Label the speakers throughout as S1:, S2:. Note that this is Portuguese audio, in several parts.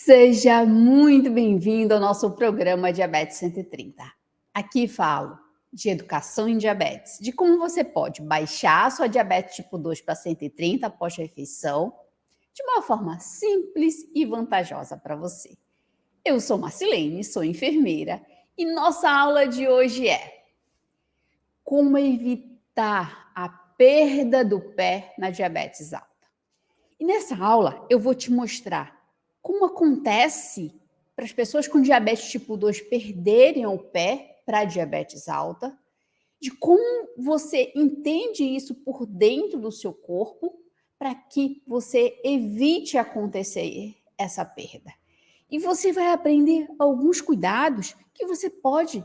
S1: Seja muito bem-vindo ao nosso programa Diabetes 130. Aqui falo de educação em diabetes, de como você pode baixar a sua diabetes tipo 2 para 130 após refeição, de uma forma simples e vantajosa para você. Eu sou Marcilene, sou enfermeira, e nossa aula de hoje é como evitar a perda do pé na diabetes alta. E nessa aula eu vou te mostrar como acontece para as pessoas com diabetes tipo 2 perderem o pé para a diabetes alta, de como você entende isso por dentro do seu corpo para que você evite acontecer essa perda. E você vai aprender alguns cuidados que você pode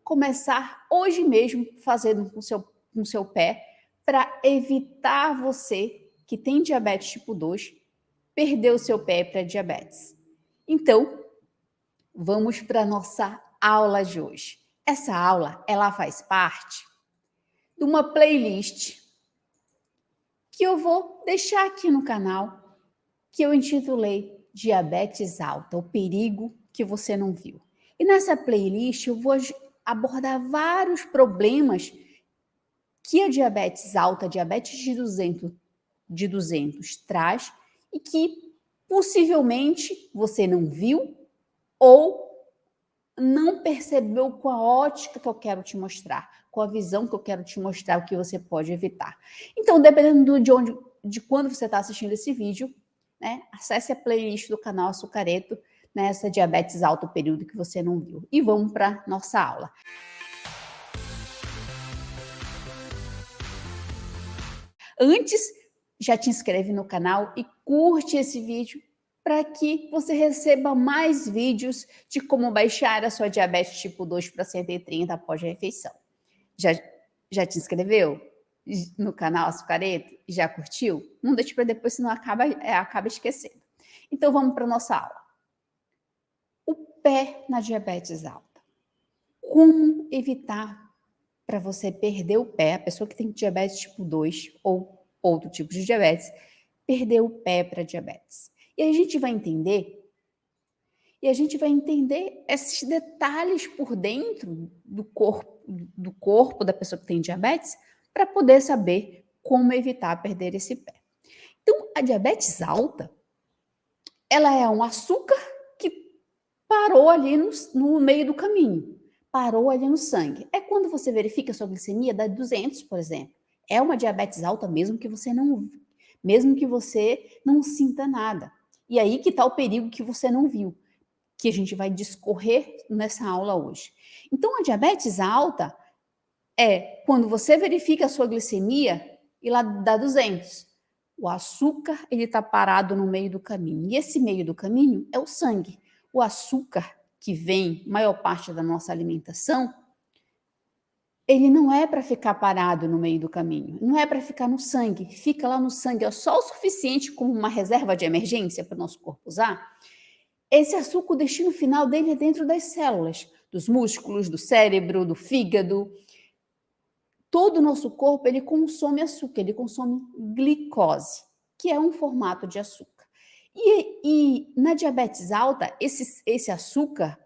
S1: começar hoje mesmo fazendo com seu pé para evitar você que tem diabetes tipo 2 perder o seu pé para diabetes. Então, vamos para a nossa aula de hoje. Essa aula, ela faz parte de uma playlist que eu vou deixar aqui no canal, que eu intitulei Diabetes Alta, o perigo que você não viu. E nessa playlist eu vou abordar vários problemas que a diabetes alta, diabetes de 200 traz e que possivelmente você não viu ou não percebeu com a ótica que eu quero te mostrar, com a visão que eu quero te mostrar o que você pode evitar. Então, dependendo de quando você está assistindo esse vídeo, né, acesse a playlist do canal Açucareto, nessa diabetes alta, o período que você não viu. E vamos para nossa aula. Antes, já te inscreve no canal e curte esse vídeo para que você receba mais vídeos de como baixar a sua diabetes tipo 2 para 130 após a refeição. Já te inscreveu no canal Açucareto? Já curtiu? Não deixe para depois, senão acaba esquecendo. Então vamos para a nossa aula. O pé na diabetes alta. Como evitar para você perder o pé, a pessoa que tem diabetes tipo 2 ou outro tipo de diabetes, perder o pé para diabetes. E a gente vai entender esses detalhes por dentro do corpo da pessoa que tem diabetes para poder saber como evitar perder esse pé. Então, a diabetes alta, ela é um açúcar que parou ali no meio do caminho, parou ali no sangue. É quando você verifica a sua glicemia dá 200, por exemplo. É uma diabetes alta mesmo que você não sinta nada. E aí que está o perigo que você não viu, que a gente vai discorrer nessa aula hoje. Então, a diabetes alta é quando você verifica a sua glicemia e lá dá 200. O açúcar, ele está parado no meio do caminho. E esse meio do caminho é o sangue. O açúcar que vem, maior parte da nossa alimentação, ele não é para ficar parado no meio do caminho. Não é para ficar no sangue. Fica lá no sangue. É só o suficiente como uma reserva de emergência para o nosso corpo usar. Esse açúcar, o destino final dele é dentro das células, dos músculos, do cérebro, do fígado. Todo o nosso corpo, ele consome açúcar, ele consome glicose, que é um formato de açúcar. E na diabetes alta, esse açúcar,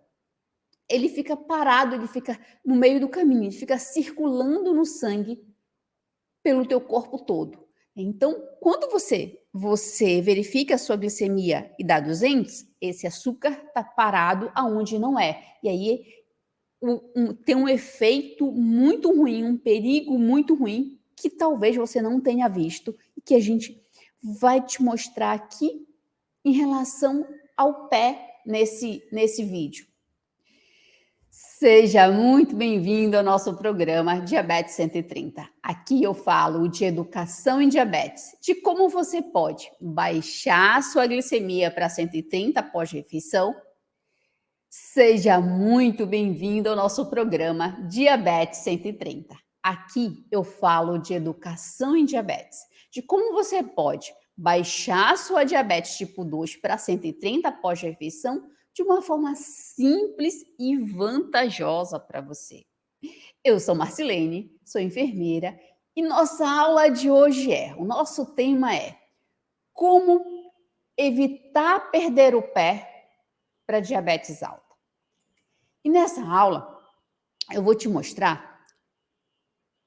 S1: ele fica parado, ele fica no meio do caminho, ele fica circulando no sangue pelo teu corpo todo. Então, quando você verifica a sua glicemia e dá 200, esse açúcar está parado aonde não é. E aí tem um efeito muito ruim, um perigo muito ruim, que talvez você não tenha visto e que a gente vai te mostrar aqui em relação ao pé nesse vídeo. Seja muito bem-vindo ao nosso programa Diabetes 130. Aqui eu falo de educação em diabetes, de como você pode baixar a sua glicemia para 130 após refeição. Seja muito bem-vindo ao nosso programa Diabetes 130. Aqui eu falo de educação em diabetes, de como você pode baixar a sua diabetes tipo 2 para 130 após refeição de uma forma simples e vantajosa para você. Eu sou Marcilene, sou enfermeira e nossa aula de hoje o nosso tema é como evitar perder o pé para diabetes alta. E nessa aula, eu vou te mostrar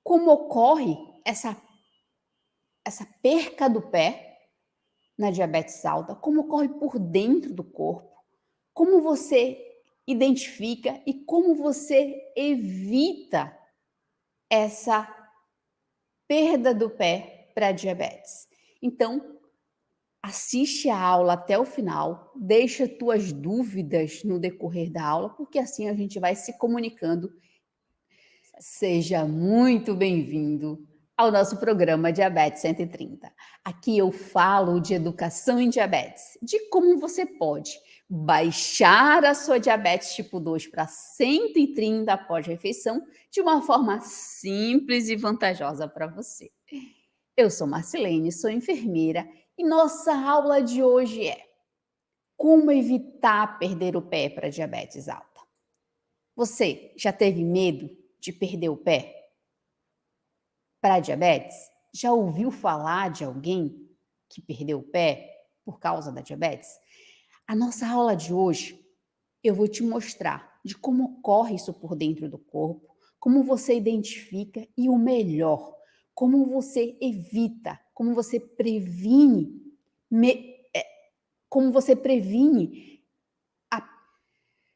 S1: como ocorre essa perca do pé na diabetes alta, como ocorre por dentro do corpo, como você identifica e como você evita essa perda do pé para diabetes. Então, assiste a aula até o final, deixa tuas dúvidas no decorrer da aula, porque assim a gente vai se comunicando. Seja muito bem-vindo ao nosso programa Diabetes 130. Aqui eu falo de educação em diabetes, de como você pode baixar a sua diabetes tipo 2 para 130 após refeição de uma forma simples e vantajosa para você. Eu sou Marcilene, sou enfermeira e nossa aula de hoje é como evitar perder o pé para diabetes alta. Você já teve medo de perder o pé para diabetes? Já ouviu falar de alguém que perdeu o pé por causa da diabetes? A nossa aula de hoje, eu vou te mostrar de como ocorre isso por dentro do corpo, como você identifica e o melhor, como você evita, como você previne, como você previne a...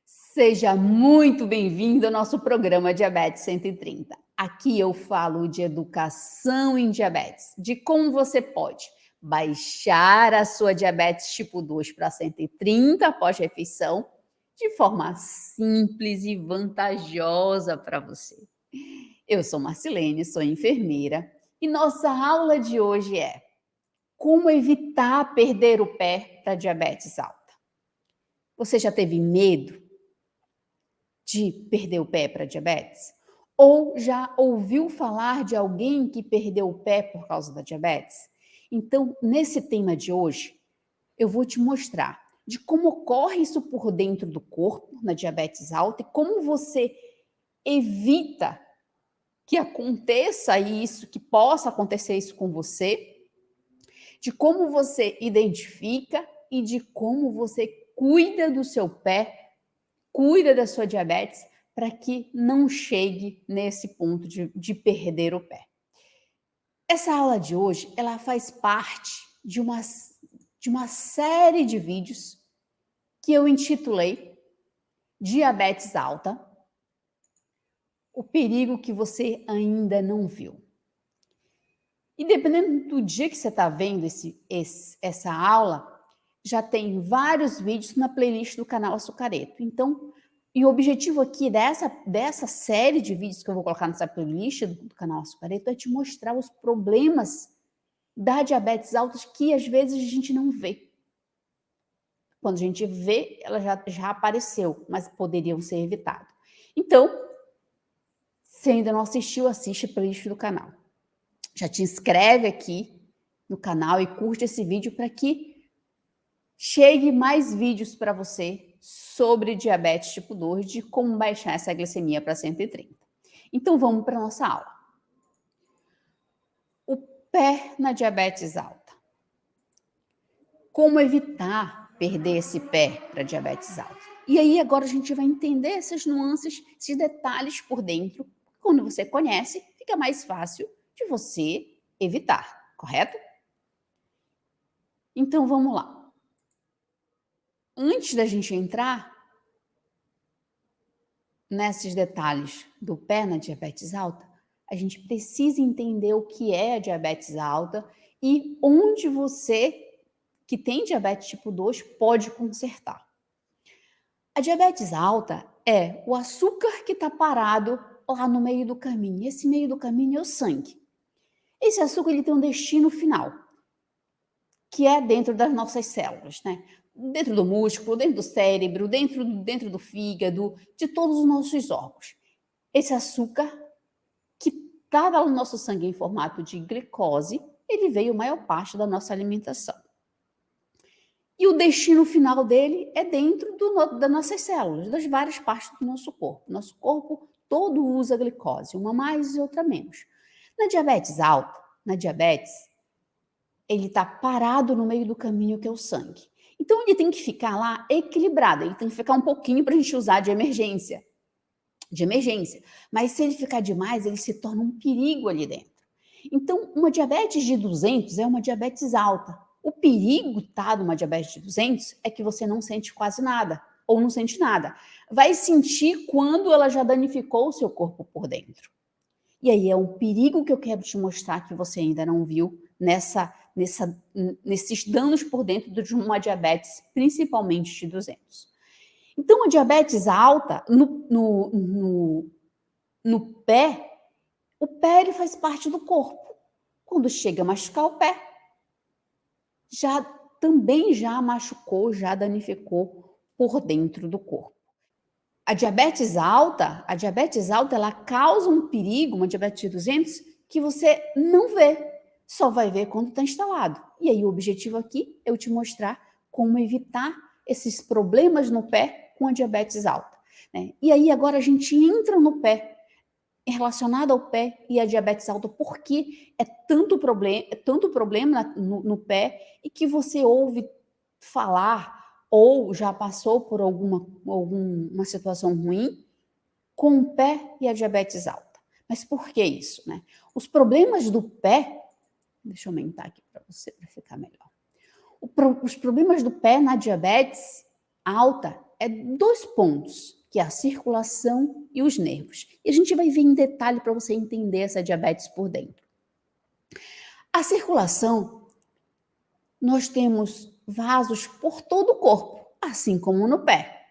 S1: Seja muito bem-vindo ao nosso programa Diabetes 130. Aqui eu falo de educação em diabetes, de como você pode baixar a sua diabetes tipo 2 para 130 após refeição, de forma simples e vantajosa para você. Eu sou Marcilene, sou enfermeira, e nossa aula de hoje é como evitar perder o pé para diabetes alta. Você já teve medo de perder o pé para diabetes? Ou já ouviu falar de alguém que perdeu o pé por causa da diabetes? Então, nesse tema de hoje, eu vou te mostrar de como ocorre isso por dentro do corpo na diabetes alta e como você evita que aconteça isso, que possa acontecer isso com você, de como você identifica e de como você cuida do seu pé, cuida da sua diabetes, para que não chegue nesse ponto de perder o pé. Essa aula de hoje, ela faz parte de uma série de vídeos que eu intitulei Diabetes Alta, o perigo que você ainda não viu. E dependendo do dia que você está vendo essa aula, já tem vários vídeos na playlist do canal Açucareto. Então, e o objetivo aqui dessa série de vídeos que eu vou colocar nessa playlist do canal Açucareto é te mostrar os problemas da diabetes alta que às vezes a gente não vê. Quando a gente vê, ela já apareceu, mas poderiam ser evitados. Então, se ainda não assistiu, assiste a playlist do canal. Já te inscreve aqui no canal e curte esse vídeo para que chegue mais vídeos para você sobre diabetes tipo 2, de como baixar essa glicemia para 130. Então, vamos para a nossa aula. O pé na diabetes alta. Como evitar perder esse pé para diabetes alta? E aí, agora a gente vai entender essas nuances, esses detalhes por dentro. Quando você conhece, fica mais fácil de você evitar, correto? Então, vamos lá. Antes da gente entrar nesses detalhes do pé na diabetes alta, a gente precisa entender o que é a diabetes alta e onde você, que tem diabetes tipo 2, pode consertar. A diabetes alta é o açúcar que está parado lá no meio do caminho. Esse meio do caminho é o sangue. Esse açúcar ele tem um destino final, que é dentro das nossas células, né? Dentro do músculo, dentro do cérebro, dentro do fígado, de todos os nossos órgãos. Esse açúcar que está no nosso sangue em formato de glicose, ele veio a maior parte da nossa alimentação. E o destino final dele é dentro das nossas células, das várias partes do nosso corpo. Nosso corpo todo usa glicose, uma mais e outra menos. Na diabetes alta, ele está parado no meio do caminho que é o sangue. Então, ele tem que ficar lá equilibrado, ele tem que ficar um pouquinho para a gente usar de emergência. Mas se ele ficar demais, ele se torna um perigo ali dentro. Então, uma diabetes de 200 é uma diabetes alta. O perigo, tá, de uma diabetes de 200 é que você não sente quase nada, ou não sente nada. Vai sentir quando ela já danificou o seu corpo por dentro. E aí é um perigo que eu quero te mostrar que você ainda não viu nesses danos por dentro de uma diabetes, principalmente de 200. Então, a diabetes alta, no pé, o pé ele faz parte do corpo. Quando chega a machucar o pé, também já machucou, já danificou por dentro do corpo. A diabetes alta, ela causa um perigo, uma diabetes de 200, que você não vê, só vai ver quando está instalado. E aí o objetivo aqui é eu te mostrar como evitar esses problemas no pé com a diabetes alta, né? E aí agora a gente entra no pé, relacionado ao pé e a diabetes alta, porque é tanto problema no pé e que você ouve falar ou já passou por alguma situação ruim com o pé e a diabetes alta. Mas por que isso, né? Os problemas do pé, deixa eu aumentar aqui para você, para ficar melhor. Os problemas do pé na diabetes alta é 2 pontos, que é a circulação e os nervos. E a gente vai ver em detalhe para você entender essa diabetes por dentro. A circulação, nós temos vasos por todo o corpo, assim como no pé.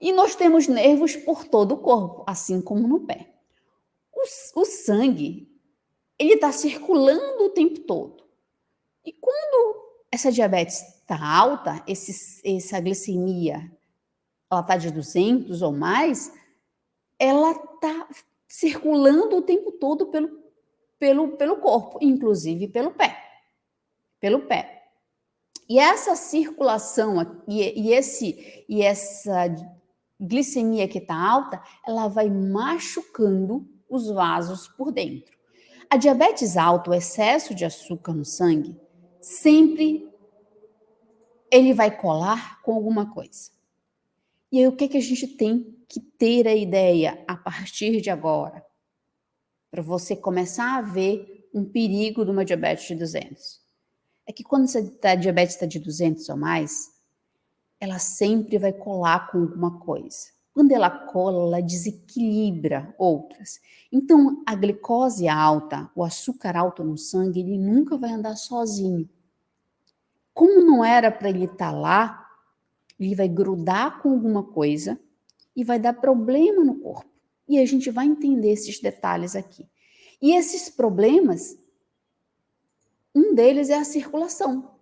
S1: E nós temos nervos por todo o corpo, assim como no pé. O sangue, ele está circulando o tempo todo. E quando essa diabetes está alta, essa glicemia, ela está de 200 ou mais, ela está circulando o tempo todo pelo corpo, inclusive pelo pé. E essa circulação e essa glicemia que está alta, ela vai machucando os vasos por dentro. A diabetes alta, o excesso de açúcar no sangue, sempre ele vai colar com alguma coisa. E aí o que a gente tem que ter a ideia a partir de agora? Para você começar a ver um perigo de uma diabetes de 200. É que quando a diabetes está de 200 ou mais, ela sempre vai colar com alguma coisa. Quando ela cola, ela desequilibra outras. Então, a glicose alta, o açúcar alto no sangue, ele nunca vai andar sozinho. Como não era para ele estar lá, ele vai grudar com alguma coisa e vai dar problema no corpo. E a gente vai entender esses detalhes aqui. E esses problemas, um deles é a circulação.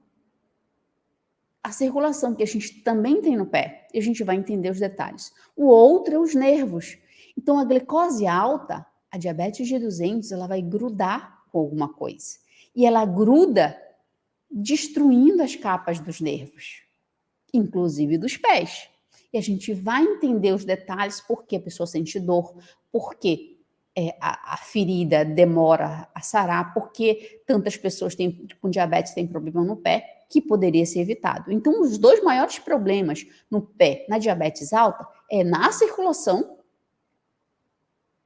S1: A circulação que a gente também tem no pé, e a gente vai entender os detalhes. O outro é os nervos. Então, a glicose alta, a diabetes de 200, ela vai grudar com alguma coisa. E ela gruda destruindo as capas dos nervos, inclusive dos pés. E a gente vai entender os detalhes, por que a pessoa sente dor, por que a ferida demora a sarar, porque tantas pessoas com diabetes têm problema no pé, que poderia ser evitado. Então, os 2 maiores problemas no pé, na diabetes alta, é na circulação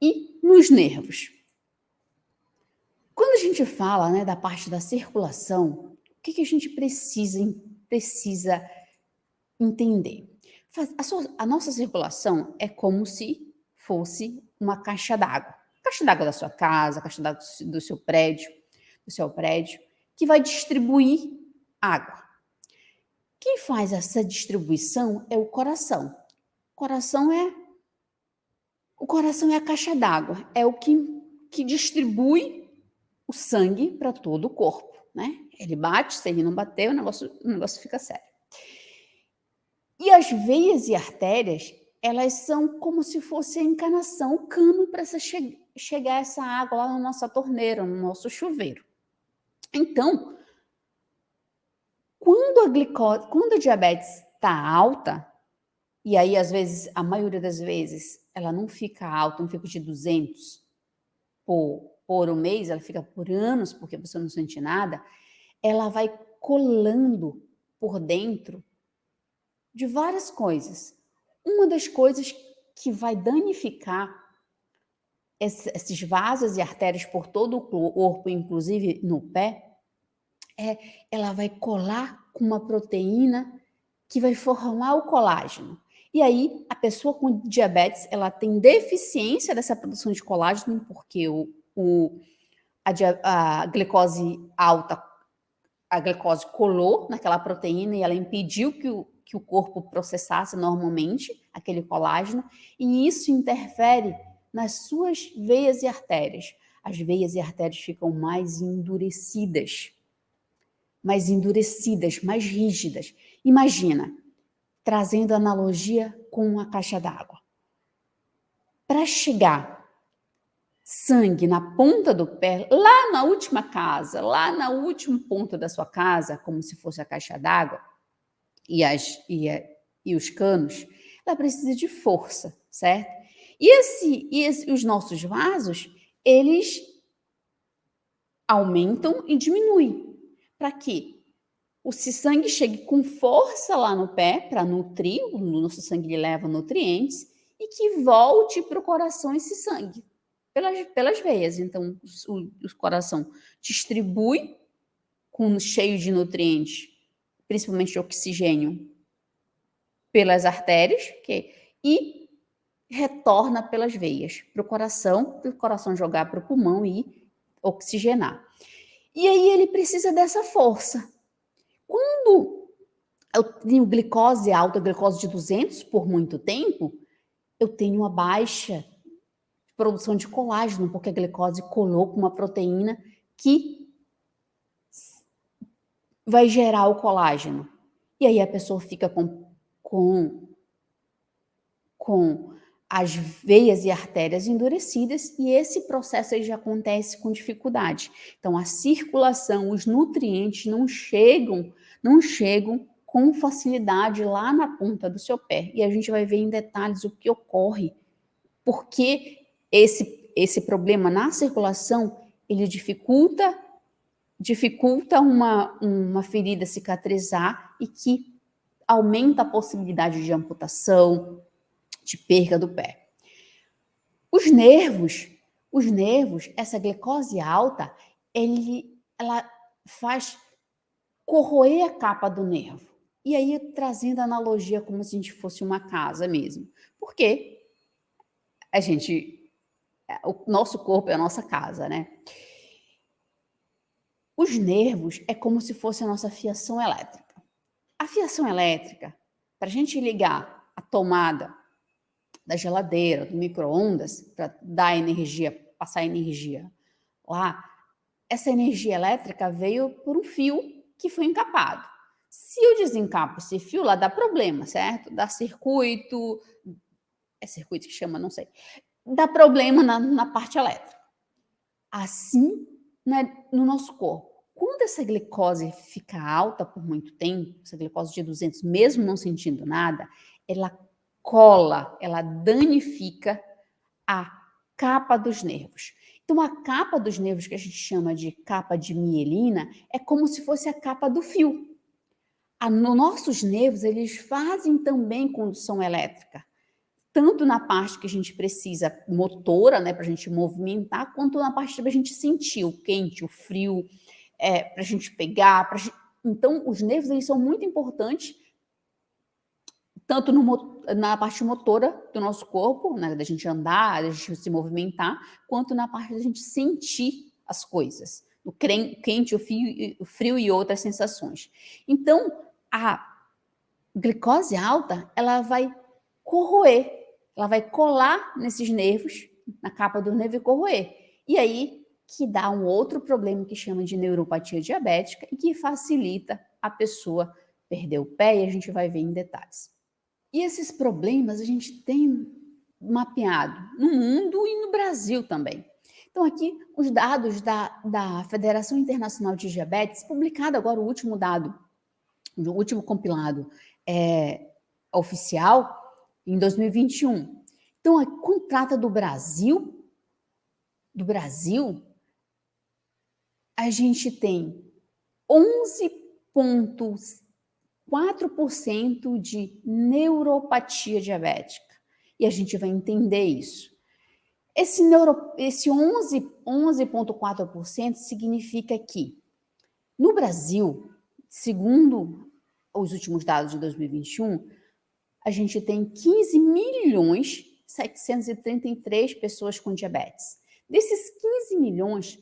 S1: e nos nervos. Quando a gente fala, né, da parte da circulação, o que a gente precisa entender? A nossa circulação é como se fosse uma caixa d'água. Caixa d'água da sua casa, caixa d'água do seu prédio, que vai distribuir água. Quem faz essa distribuição é o coração. O coração é a caixa d'água, é o que distribui o sangue para todo o corpo, né? Ele bate, se ele não bater, o negócio fica sério. E as veias e artérias, elas são como se fosse a encanação, o cano para chegar essa água lá na nossa torneira, no nosso chuveiro. Então, quando a diabetes está alta, e aí às vezes, a maioria das vezes, ela não fica alta, não fica de 200 por um mês, ela fica por anos, porque a pessoa não sente nada, ela vai colando por dentro de várias coisas. Uma das coisas que vai danificar esses vasos e artérias por todo o corpo, inclusive no pé, ela vai colar com uma proteína que vai formar o colágeno. E aí, a pessoa com diabetes, ela tem deficiência dessa produção de colágeno, porque a glicose alta, a glicose colou naquela proteína e ela impediu que o corpo processasse normalmente aquele colágeno, e isso interfere nas suas veias e artérias. As veias e artérias ficam mais endurecidas, mais rígidas. Imagina, trazendo analogia com a caixa d'água. Para chegar sangue na ponta do pé, lá na última casa, lá no último ponto da sua casa, como se fosse a caixa d'água e os canos, ela precisa de força, certo? Os nossos vasos, eles aumentam e diminuem. Para quê? O sangue chegue com força lá no pé para nutrir, o nosso sangue leva nutrientes, e que volte para o coração esse sangue, pelas veias. Então, o coração distribui cheio de nutrientes, principalmente de oxigênio, pelas artérias, e retorna pelas veias para o coração jogar para o pulmão e oxigenar. E aí ele precisa dessa força. Quando eu tenho glicose alta, glicose de 200 por muito tempo, eu tenho uma baixa produção de colágeno, porque a glicose colou com uma proteína que vai gerar o colágeno. E aí a pessoa fica com as veias e artérias endurecidas, e esse processo aí já acontece com dificuldade. Então, a circulação, os nutrientes não chegam com facilidade lá na ponta do seu pé. E a gente vai ver em detalhes o que ocorre, porque esse problema na circulação, ele dificulta uma ferida cicatrizar e que aumenta a possibilidade de amputação, de perda do pé. Os nervos, essa glicose alta, ela faz corroer a capa do nervo. E aí, trazendo a analogia como se a gente fosse uma casa mesmo. Porque o nosso corpo é a nossa casa, né? Os nervos é como se fosse a nossa fiação elétrica. A fiação elétrica, para a gente ligar a tomada da geladeira, do micro-ondas, para dar energia, passar energia lá, essa energia elétrica veio por um fio que foi encapado. Se eu desencapo esse fio lá, dá problema, certo? Dá circuito, é circuito que chama, não sei. Dá problema na parte elétrica. Assim, né, no nosso corpo. Quando essa glicose fica alta por muito tempo, essa glicose de 200, mesmo não sentindo nada, ela cola, ela danifica a capa dos nervos. Então, a capa dos nervos, que a gente chama de capa de mielina, é como se fosse a capa do fio. Nos nossos nervos, eles fazem também condução elétrica, tanto na parte que a gente precisa motora, né, para a gente movimentar, quanto na parte para a gente sentir o quente, o frio, para a gente pegar. Então, os nervos, eles são muito importantes, tanto na parte motora do nosso corpo, né, da gente andar, da gente se movimentar, quanto na parte da gente sentir as coisas, o quente, o frio e outras sensações. Então, a glicose alta, ela vai corroer, ela vai colar nesses nervos, na capa do nervo e corroer. E aí que dá um outro problema que chama de neuropatia diabética e que facilita a pessoa perder o pé, e a gente vai ver em detalhes. E esses problemas a gente tem mapeado no mundo e no Brasil também. Então, aqui os dados da Federação Internacional de Diabetes, publicado agora o último dado, o último compilado oficial, em 2021. Então, quando trata do Brasil, a gente tem 11 4% de neuropatia diabética. E a gente vai entender isso. Esse 11,4% significa que, no Brasil, segundo os últimos dados de 2021, a gente tem 15.733 pessoas com diabetes. Desses 15 milhões,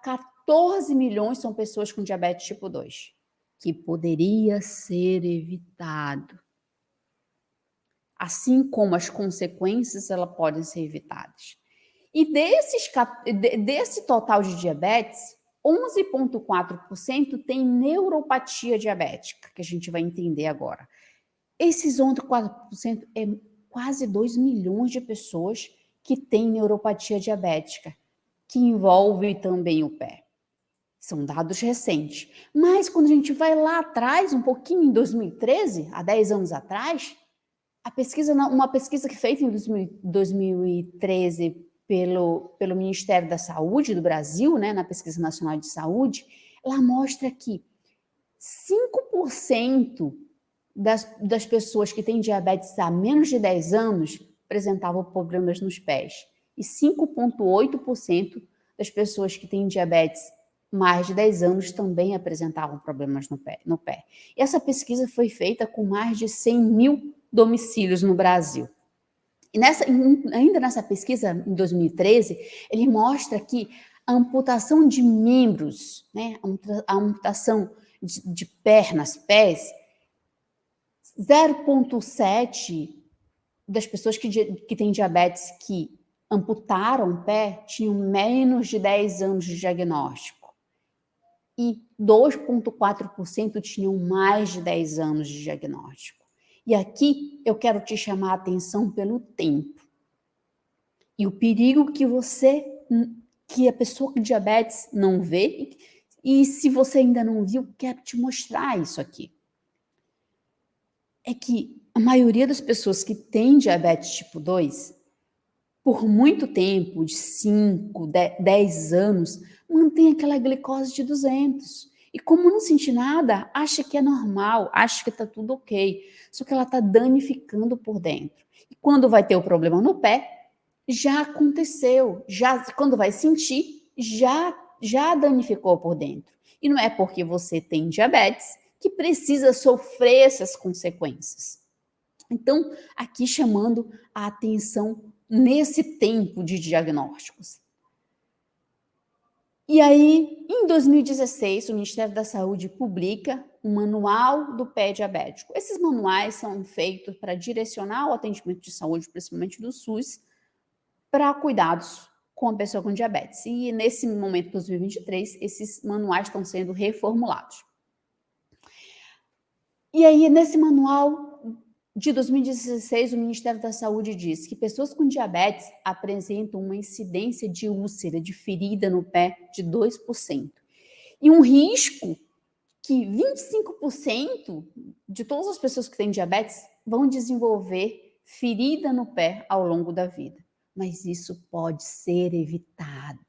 S1: 14 milhões são pessoas com diabetes tipo 2, que poderia ser evitado. Assim como as consequências, elas podem ser evitadas. E desse total de diabetes, 11,4% tem neuropatia diabética, que a gente vai entender agora. Esses 11,4% é quase 2 milhões de pessoas que têm neuropatia diabética, que envolve também o pé. São dados recentes. Mas quando a gente vai lá atrás, um pouquinho em 2013, há 10 anos atrás, uma pesquisa que feita em 2013 pelo Ministério da Saúde do Brasil, né, na Pesquisa Nacional de Saúde, ela mostra que 5% das pessoas que têm diabetes há menos de 10 anos apresentavam problemas nos pés. E 5,8% das pessoas que têm diabetes mais de 10 anos também apresentavam problemas no pé. E essa pesquisa foi feita com mais de 100 mil domicílios no Brasil. E ainda nessa pesquisa, em 2013, ele mostra que a amputação de membros, né, a amputação de pernas, pés, 0,7% das pessoas que têm diabetes que amputaram o pé tinham menos de 10 anos de diagnóstico. E 2,4% tinham mais de 10 anos de diagnóstico. E aqui eu quero te chamar a atenção pelo tempo. E o perigo que a pessoa com diabetes não vê, e se você ainda não viu, quero te mostrar isso aqui. É que a maioria das pessoas que têm diabetes tipo 2, por muito tempo, de 5, 10 anos, mantém aquela glicose de 200. E como não sente nada, acha que é normal, acha que está tudo ok. Só que ela está danificando por dentro. E quando vai ter o problema no pé, já aconteceu. Quando vai sentir, já danificou por dentro. E não é porque você tem diabetes que precisa sofrer essas consequências. Então, aqui chamando a atenção nesse tempo de diagnósticos. E aí, em 2016, o Ministério da Saúde publica um manual do pé diabético. Esses manuais são feitos para direcionar o atendimento de saúde, principalmente do SUS, para cuidados com a pessoa com diabetes. E nesse momento, de 2023, esses manuais estão sendo reformulados. E aí, nesse manual de 2016, o Ministério da Saúde diz que pessoas com diabetes apresentam uma incidência de úlcera, de ferida no pé, de 2%. E um risco que 25% de todas as pessoas que têm diabetes vão desenvolver ferida no pé ao longo da vida. Mas isso pode ser evitado.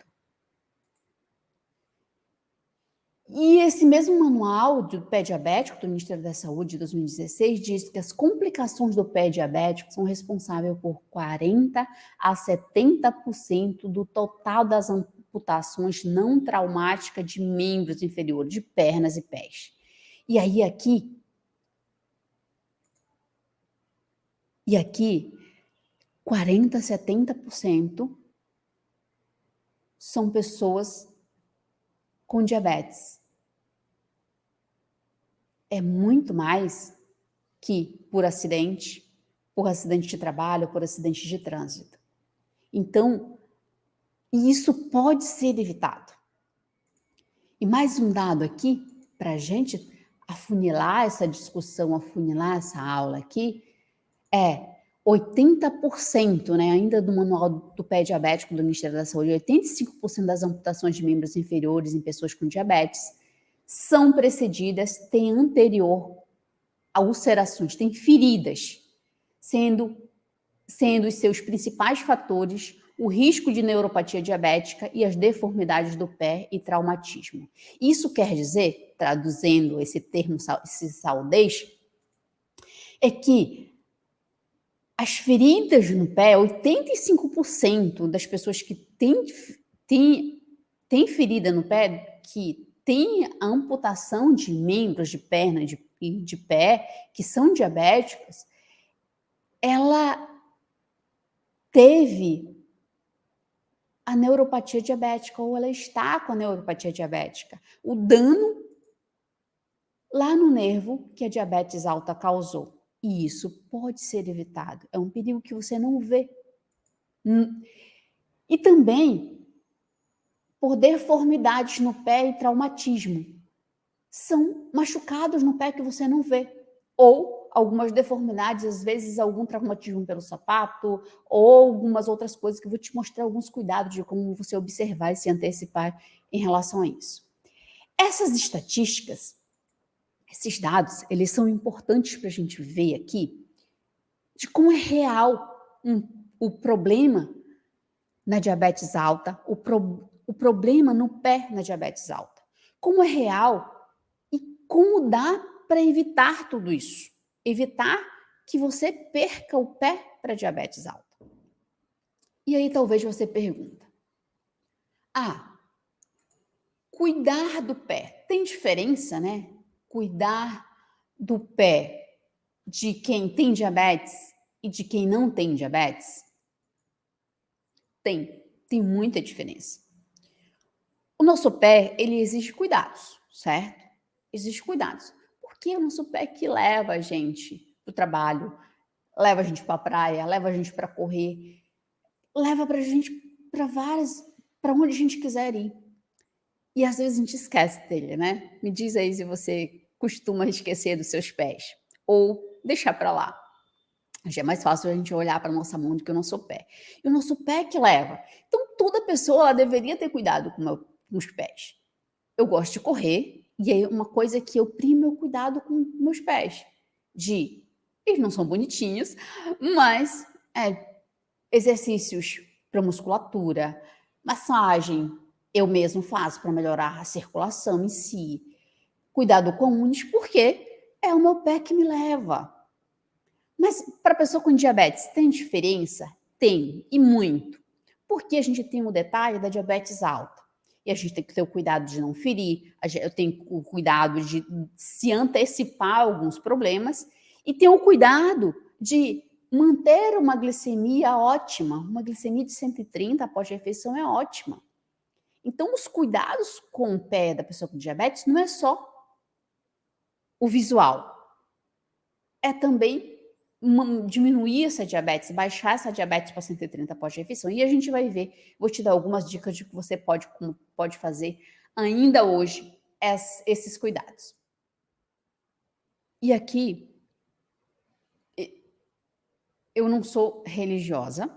S1: E esse mesmo manual do pé diabético do Ministério da Saúde de 2016 diz que as complicações do pé diabético são responsáveis por 40% a 70% do total das amputações não traumáticas de membros inferiores, de pernas e pés. E aqui, 40% a 70% são pessoas com diabetes. É muito mais que por acidente de trabalho, por acidente de trânsito. Então, isso pode ser evitado. E mais um dado aqui, para a gente afunilar essa discussão, afunilar essa aula aqui, é 80%, né, ainda do manual do pé diabético do Ministério da Saúde, 85% das amputações de membros inferiores em pessoas com diabetes são precedidas, têm anterior a ulcerações, têm feridas, sendo os seus principais fatores o risco de neuropatia diabética e as deformidades do pé e traumatismo. Isso quer dizer, traduzindo esse termo, esse saudez, é que as feridas no pé, 85% das pessoas que têm ferida no pé, que têm amputação de membros, de perna e de pé, que são diabéticas, ela teve a neuropatia diabética, ou ela está com a neuropatia diabética. O dano lá no nervo que a diabetes alta causou. E isso pode ser evitado. É um perigo que você não vê. E também por deformidades no pé e traumatismo. São machucados no pé que você não vê. Ou algumas deformidades, às vezes algum traumatismo pelo sapato, ou algumas outras coisas que eu vou te mostrar alguns cuidados de como você observar e se antecipar em relação a isso. Essas estatísticas, esses dados, eles são importantes para a gente ver aqui de como é real o problema na diabetes alta, o problema no pé na diabetes alta. Como é real e como dá para evitar tudo isso. Evitar que você perca o pé para diabetes alta. E aí talvez você pergunta, cuidar do pé, tem diferença, né? Cuidar do pé de quem tem diabetes e de quem não tem diabetes? Tem muita diferença. O nosso pé, ele exige cuidados, certo? Exige cuidados. Porque o nosso pé que leva a gente para o trabalho, leva a gente para a praia, leva a gente para correr, leva a gente para onde a gente quiser ir. E às vezes a gente esquece dele, né? Me diz aí se você costuma esquecer dos seus pés ou deixar para lá. Já é mais fácil a gente olhar para a nossa mão do que o nosso pé. E o nosso pé que leva. Então, toda pessoa ela deveria ter cuidado com os pés. Eu gosto de correr, e aí uma coisa que eu primo é o cuidado com meus pés. Eles não são bonitinhos, mas exercícios para musculatura, massagem, eu mesmo faço para melhorar a circulação em si. Cuidado com unhas, porque é o meu pé que me leva. Mas para a pessoa com diabetes, tem diferença? Tem, e muito. Porque a gente tem o detalhe da diabetes alta. E a gente tem que ter o cuidado de não ferir, eu tenho o cuidado de se antecipar a alguns problemas e ter o cuidado de manter uma glicemia ótima. Uma glicemia de 130 após a refeição é ótima. Então, os cuidados com o pé da pessoa com diabetes não é só o visual. É também diminuir essa diabetes, baixar essa diabetes para 130 após a refeição. E a gente vai ver, vou te dar algumas dicas de que você pode fazer ainda hoje esses cuidados. E aqui, eu não sou religiosa,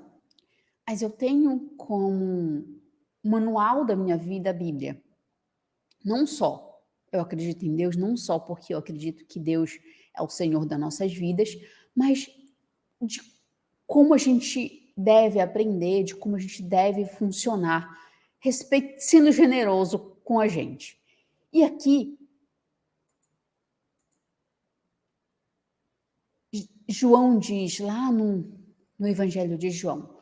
S1: mas eu tenho como manual da minha vida a Bíblia. Não só eu acredito em Deus, não só porque eu acredito que Deus é o Senhor das nossas vidas, mas de como a gente deve aprender, de como a gente deve funcionar, sendo generoso com a gente. E aqui, João diz, lá no Evangelho de João,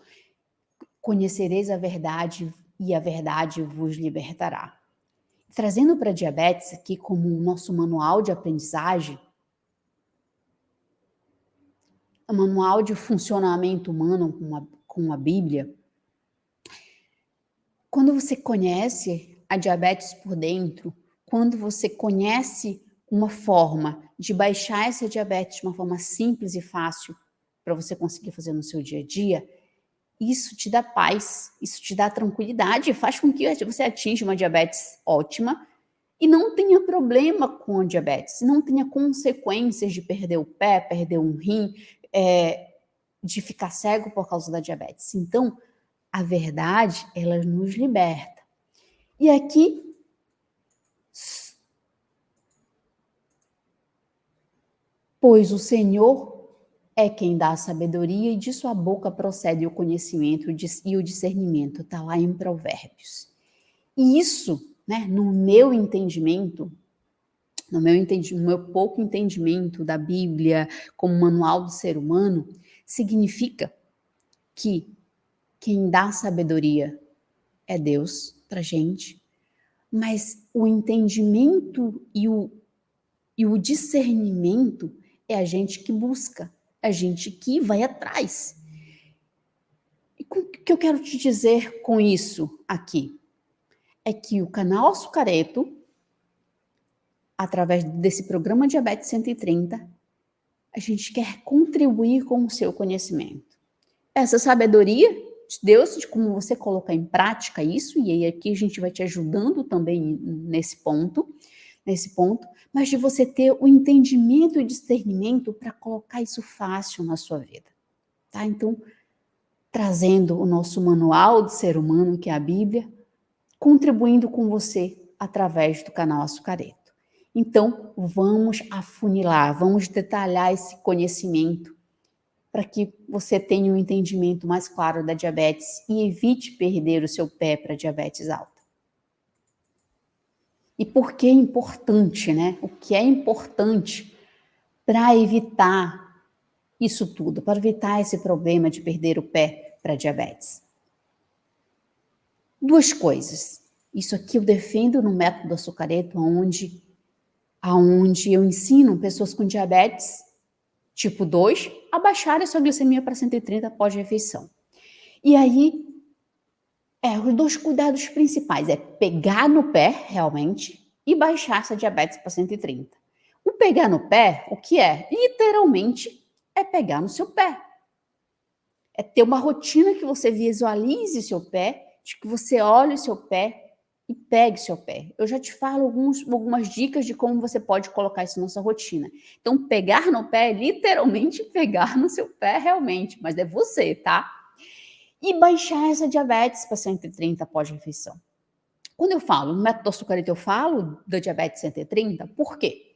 S1: conhecereis a verdade e a verdade vos libertará. Trazendo para a diabetes aqui como o nosso manual de aprendizagem, o manual de funcionamento humano com a Bíblia, quando você conhece a diabetes por dentro, quando você conhece uma forma de baixar essa diabetes de uma forma simples e fácil para você conseguir fazer no seu dia a dia, isso te dá paz, isso te dá tranquilidade, faz com que você atinja uma diabetes ótima e não tenha problema com a diabetes, não tenha consequências de perder o pé, perder um rim, de ficar cego por causa da diabetes. Então, a verdade, ela nos liberta. E aqui, pois o Senhor é quem dá a sabedoria e de sua boca procede o conhecimento e o discernimento. Está lá em Provérbios. E isso, né, no meu pouco entendimento da Bíblia como manual do ser humano, significa que quem dá sabedoria é Deus para gente, mas o entendimento e o discernimento é a gente que busca, é a gente que vai atrás. E o que eu quero te dizer com isso aqui? É que o canal Açucareto, através desse programa Diabetes 130, a gente quer contribuir com o seu conhecimento. Essa sabedoria de Deus, de como você colocar em prática isso, e aí aqui a gente vai te ajudando também nesse ponto, mas de você ter o entendimento e discernimento para colocar isso fácil na sua vida, tá? Então, trazendo o nosso manual do ser humano, que é a Bíblia, contribuindo com você através do canal Açucareto. Então, vamos afunilar, vamos detalhar esse conhecimento para que você tenha um entendimento mais claro da diabetes e evite perder o seu pé para diabetes alta. E por que é importante, né? O que é importante para evitar isso tudo, para evitar esse problema de perder o pé para diabetes? Duas coisas. Isso aqui eu defendo no método Açucareto, onde eu ensino pessoas com diabetes tipo 2 a baixar a sua glicemia para 130 após refeição. E aí, os dois cuidados principais é pegar no pé, realmente, e baixar essa diabetes para 130. O pegar no pé, o que é? Literalmente, é pegar no seu pé. É ter uma rotina que você visualize seu pé, de que você olhe o seu pé e pegue seu pé. Eu já te falo algumas dicas de como você pode colocar isso na sua rotina. Então, pegar no pé é literalmente pegar no seu pé realmente, mas é você, tá? E baixar essa diabetes para 130 pós-refeição. Quando eu falo no método Açucareto, eu falo da diabetes 130, por quê?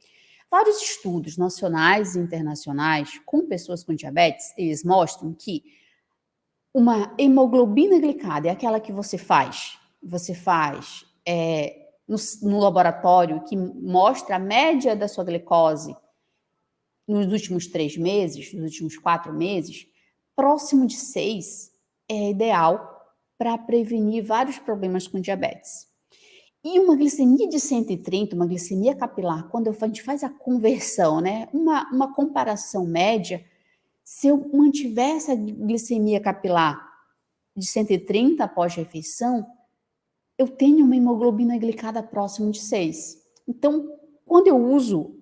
S1: Vários estudos nacionais e internacionais com pessoas com diabetes, eles mostram que uma hemoglobina glicada é aquela que você faz no laboratório, que mostra a média da sua glicose nos últimos 3 meses, nos últimos 4 meses, próximo de 6 é ideal para prevenir vários problemas com diabetes. E uma glicemia de 130, uma glicemia capilar, quando a gente faz a conversão, né, uma comparação média, se eu mantiver essa glicemia capilar de 130 após refeição, eu tenho uma hemoglobina glicada próximo de 6. Então, quando eu uso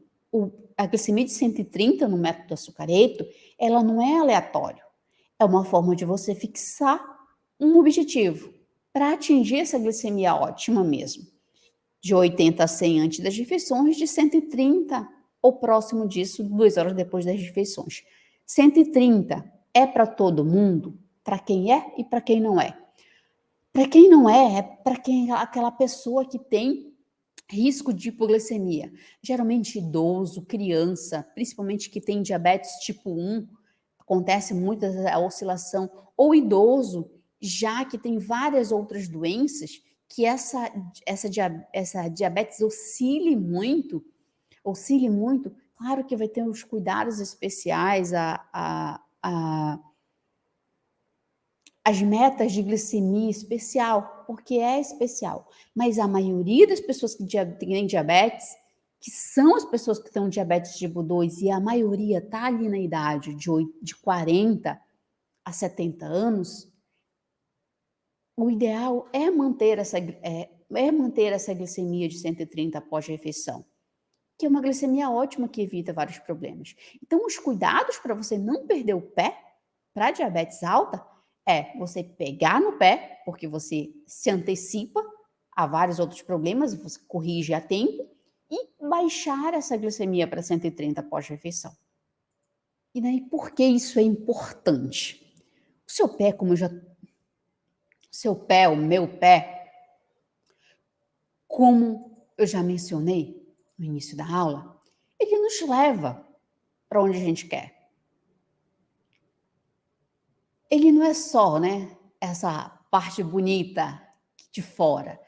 S1: a glicemia de 130 no método Açucareto, ela não é aleatório. É uma forma de você fixar um objetivo para atingir essa glicemia ótima mesmo. De 80 a 100 antes das refeições, de 130 ou próximo disso, 2 horas depois das refeições. 130 é para todo mundo? Para quem é e para quem não é? Para quem não é para quem aquela pessoa que tem risco de hipoglicemia. Geralmente idoso, criança, principalmente que tem diabetes tipo 1, acontece muito a oscilação, ou idoso, já que tem várias outras doenças, que essa diabetes oscile muito, claro que vai ter os cuidados especiais, as metas de glicemia especial, porque é especial. Mas a maioria das pessoas que têm diabetes, que são as pessoas que têm diabetes tipo 2, e a maioria está ali na idade de 40 a 70 anos, o ideal é manter essa glicemia de 130 após refeição, que é uma glicemia ótima que evita vários problemas. Então, os cuidados para você não perder o pé para diabetes alta é você pegar no pé, porque você se antecipa a vários outros problemas, você corrige a tempo, e baixar essa glicemia para 130 pós-refeição. E daí, por que isso é importante? O seu pé, o meu pé, como eu já mencionei no início da aula, ele nos leva para onde a gente quer. ele não é só, né, essa parte bonita de fora.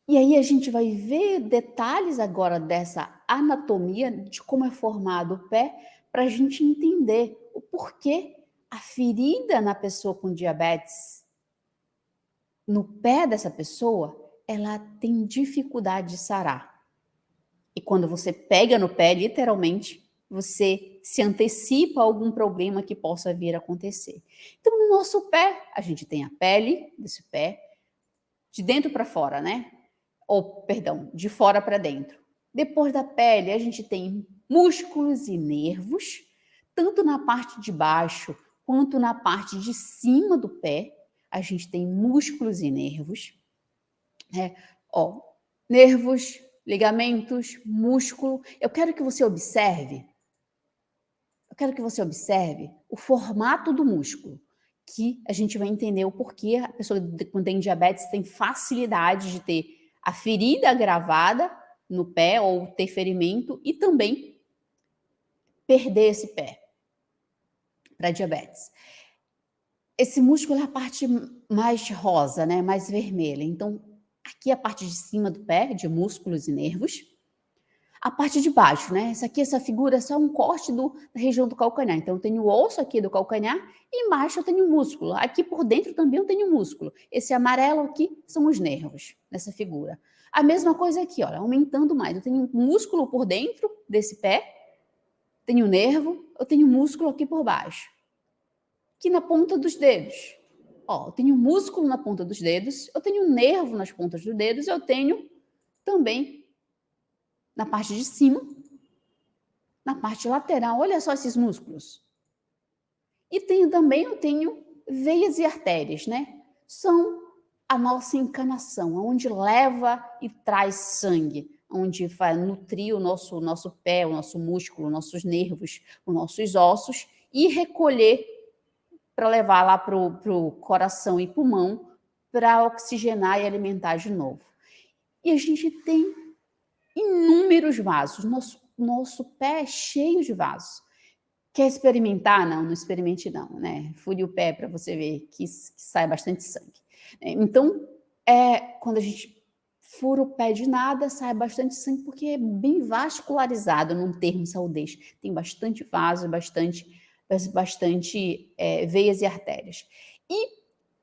S1: E aí a gente vai ver detalhes agora dessa anatomia, de como é formado o pé, para a gente entender o porquê a ferida na pessoa com diabetes, no pé dessa pessoa, ela tem dificuldade de sarar. E quando você pega no pé, literalmente, você se antecipa a algum problema que possa vir a acontecer. Então, no nosso pé, a gente tem a pele desse pé, de dentro para fora, né? Ou, perdão, de fora para dentro. Depois da pele, a gente tem músculos e nervos, tanto na parte de baixo quanto na parte de cima do pé. A gente tem músculos e nervos, né? Ó, nervos, ligamentos, músculo. Eu quero que você observe o formato do músculo, que a gente vai entender o porquê a pessoa quando tem diabetes tem facilidade de ter a ferida agravada no pé ou ter ferimento e também perder esse pé para diabetes. Esse músculo é a parte mais rosa, né, mais vermelha. Então, aqui é a parte de cima do pé, de músculos e nervos. A parte de baixo, né? Essa figura é só um corte da região do calcanhar. Então, eu tenho o osso aqui do calcanhar e embaixo eu tenho músculo. Aqui por dentro também eu tenho músculo. Esse amarelo aqui são os nervos nessa figura. A mesma coisa aqui, olha, aumentando mais. Eu tenho músculo por dentro desse pé, tenho nervo, eu tenho músculo aqui por baixo. Aqui na ponta dos dedos. Ó, eu tenho músculo na ponta dos dedos, eu tenho nervo nas pontas dos dedos, eu tenho também na parte de cima, na parte lateral, olha só esses músculos. E eu tenho veias e artérias, né? São a nossa encanação, onde leva e traz sangue, onde vai nutrir o nosso pé, o nosso músculo, nossos nervos, os nossos ossos e recolher para levar lá para o coração e pulmão para oxigenar e alimentar de novo. E a gente tem inúmeros vasos. Nosso pé é cheio de vasos. Quer experimentar? Não, não experimente não, né? Fure o pé para você ver que sai bastante sangue. Então, quando a gente fura o pé de nada, sai bastante sangue, porque é bem vascularizado num termo saudês. Tem bastante vaso, bastante veias e artérias. E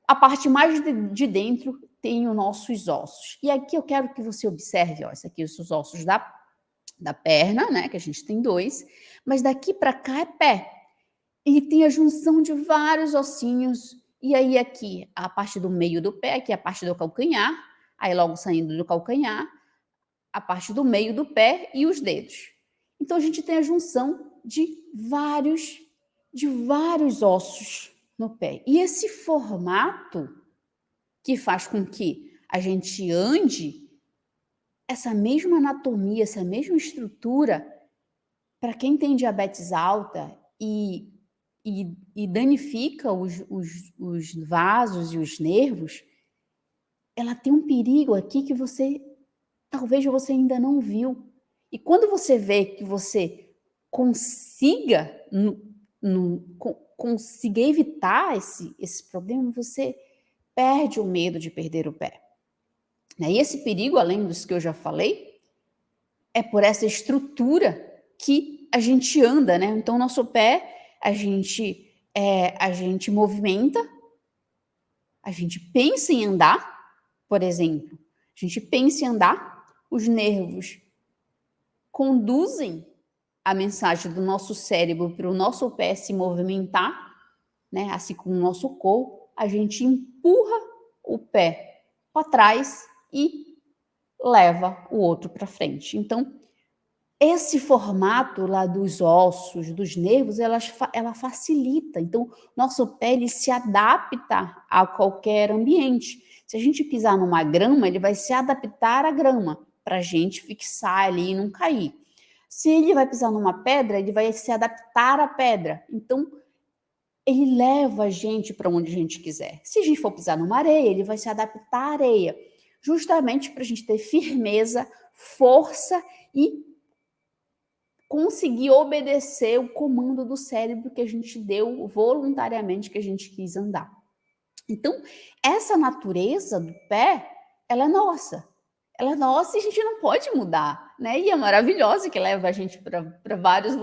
S1: a parte mais de dentro tem os nossos ossos. E aqui eu quero que você observe, ó, esses aqui são os ossos da perna, né, que a gente tem dois, mas daqui para cá é pé. Ele tem a junção de vários ossinhos, e aí aqui a parte do meio do pé, que é a parte do calcanhar, aí logo saindo do calcanhar, a parte do meio do pé e os dedos. Então a gente tem a junção de vários ossos no pé. E esse formato que faz com que a gente ande, essa mesma anatomia, essa mesma estrutura, para quem tem diabetes alta e danifica os vasos e os nervos, ela tem um perigo aqui que talvez você ainda não viu. E quando você vê que você consiga evitar esse problema, você perde o medo de perder o pé. E esse perigo, além dos que eu já falei, é por essa estrutura que a gente anda, né? Então, nosso pé, a gente movimenta, a gente pensa em andar, por exemplo. A gente pensa em andar, os nervos conduzem a mensagem do nosso cérebro para o nosso pé se movimentar, né? Assim como o nosso corpo, a gente empurra o pé para trás e leva o outro para frente. Então, esse formato lá dos ossos, dos nervos, ela facilita. Então, nosso pé ele se adapta a qualquer ambiente. Se a gente pisar numa grama, ele vai se adaptar à grama para a gente fixar ali e não cair. Se ele vai pisar numa pedra, ele vai se adaptar à pedra. Então, ele leva a gente para onde a gente quiser. Se a gente for pisar numa areia, ele vai se adaptar à areia, justamente para a gente ter firmeza, força e conseguir obedecer o comando do cérebro que a gente deu voluntariamente, que a gente quis andar. Então, essa natureza do pé, ela é nossa. Ela é nossa e a gente não pode mudar, né? E é maravilhosa que leva a gente para vários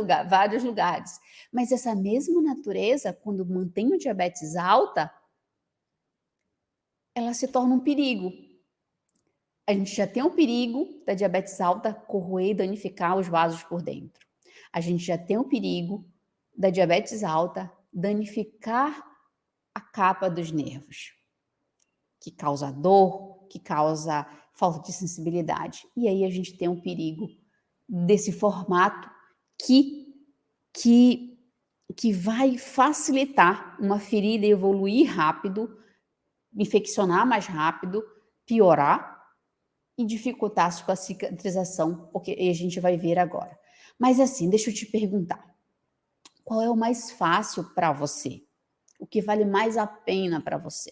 S1: lugares. Mas essa mesma natureza, quando mantém o diabetes alta, ela se torna um perigo. A gente já tem o perigo da diabetes alta corroer e danificar os vasos por dentro. A gente já tem o perigo da diabetes alta danificar a capa dos nervos, que causa dor, que causa falta de sensibilidade. E aí a gente tem um perigo desse formato que, que, que vai facilitar uma ferida evoluir rápido, infeccionar mais rápido, piorar e dificultar a sua cicatrização, porque a gente vai ver agora. Mas assim, deixa eu te perguntar, qual é o mais fácil para você? O que vale mais a pena para você?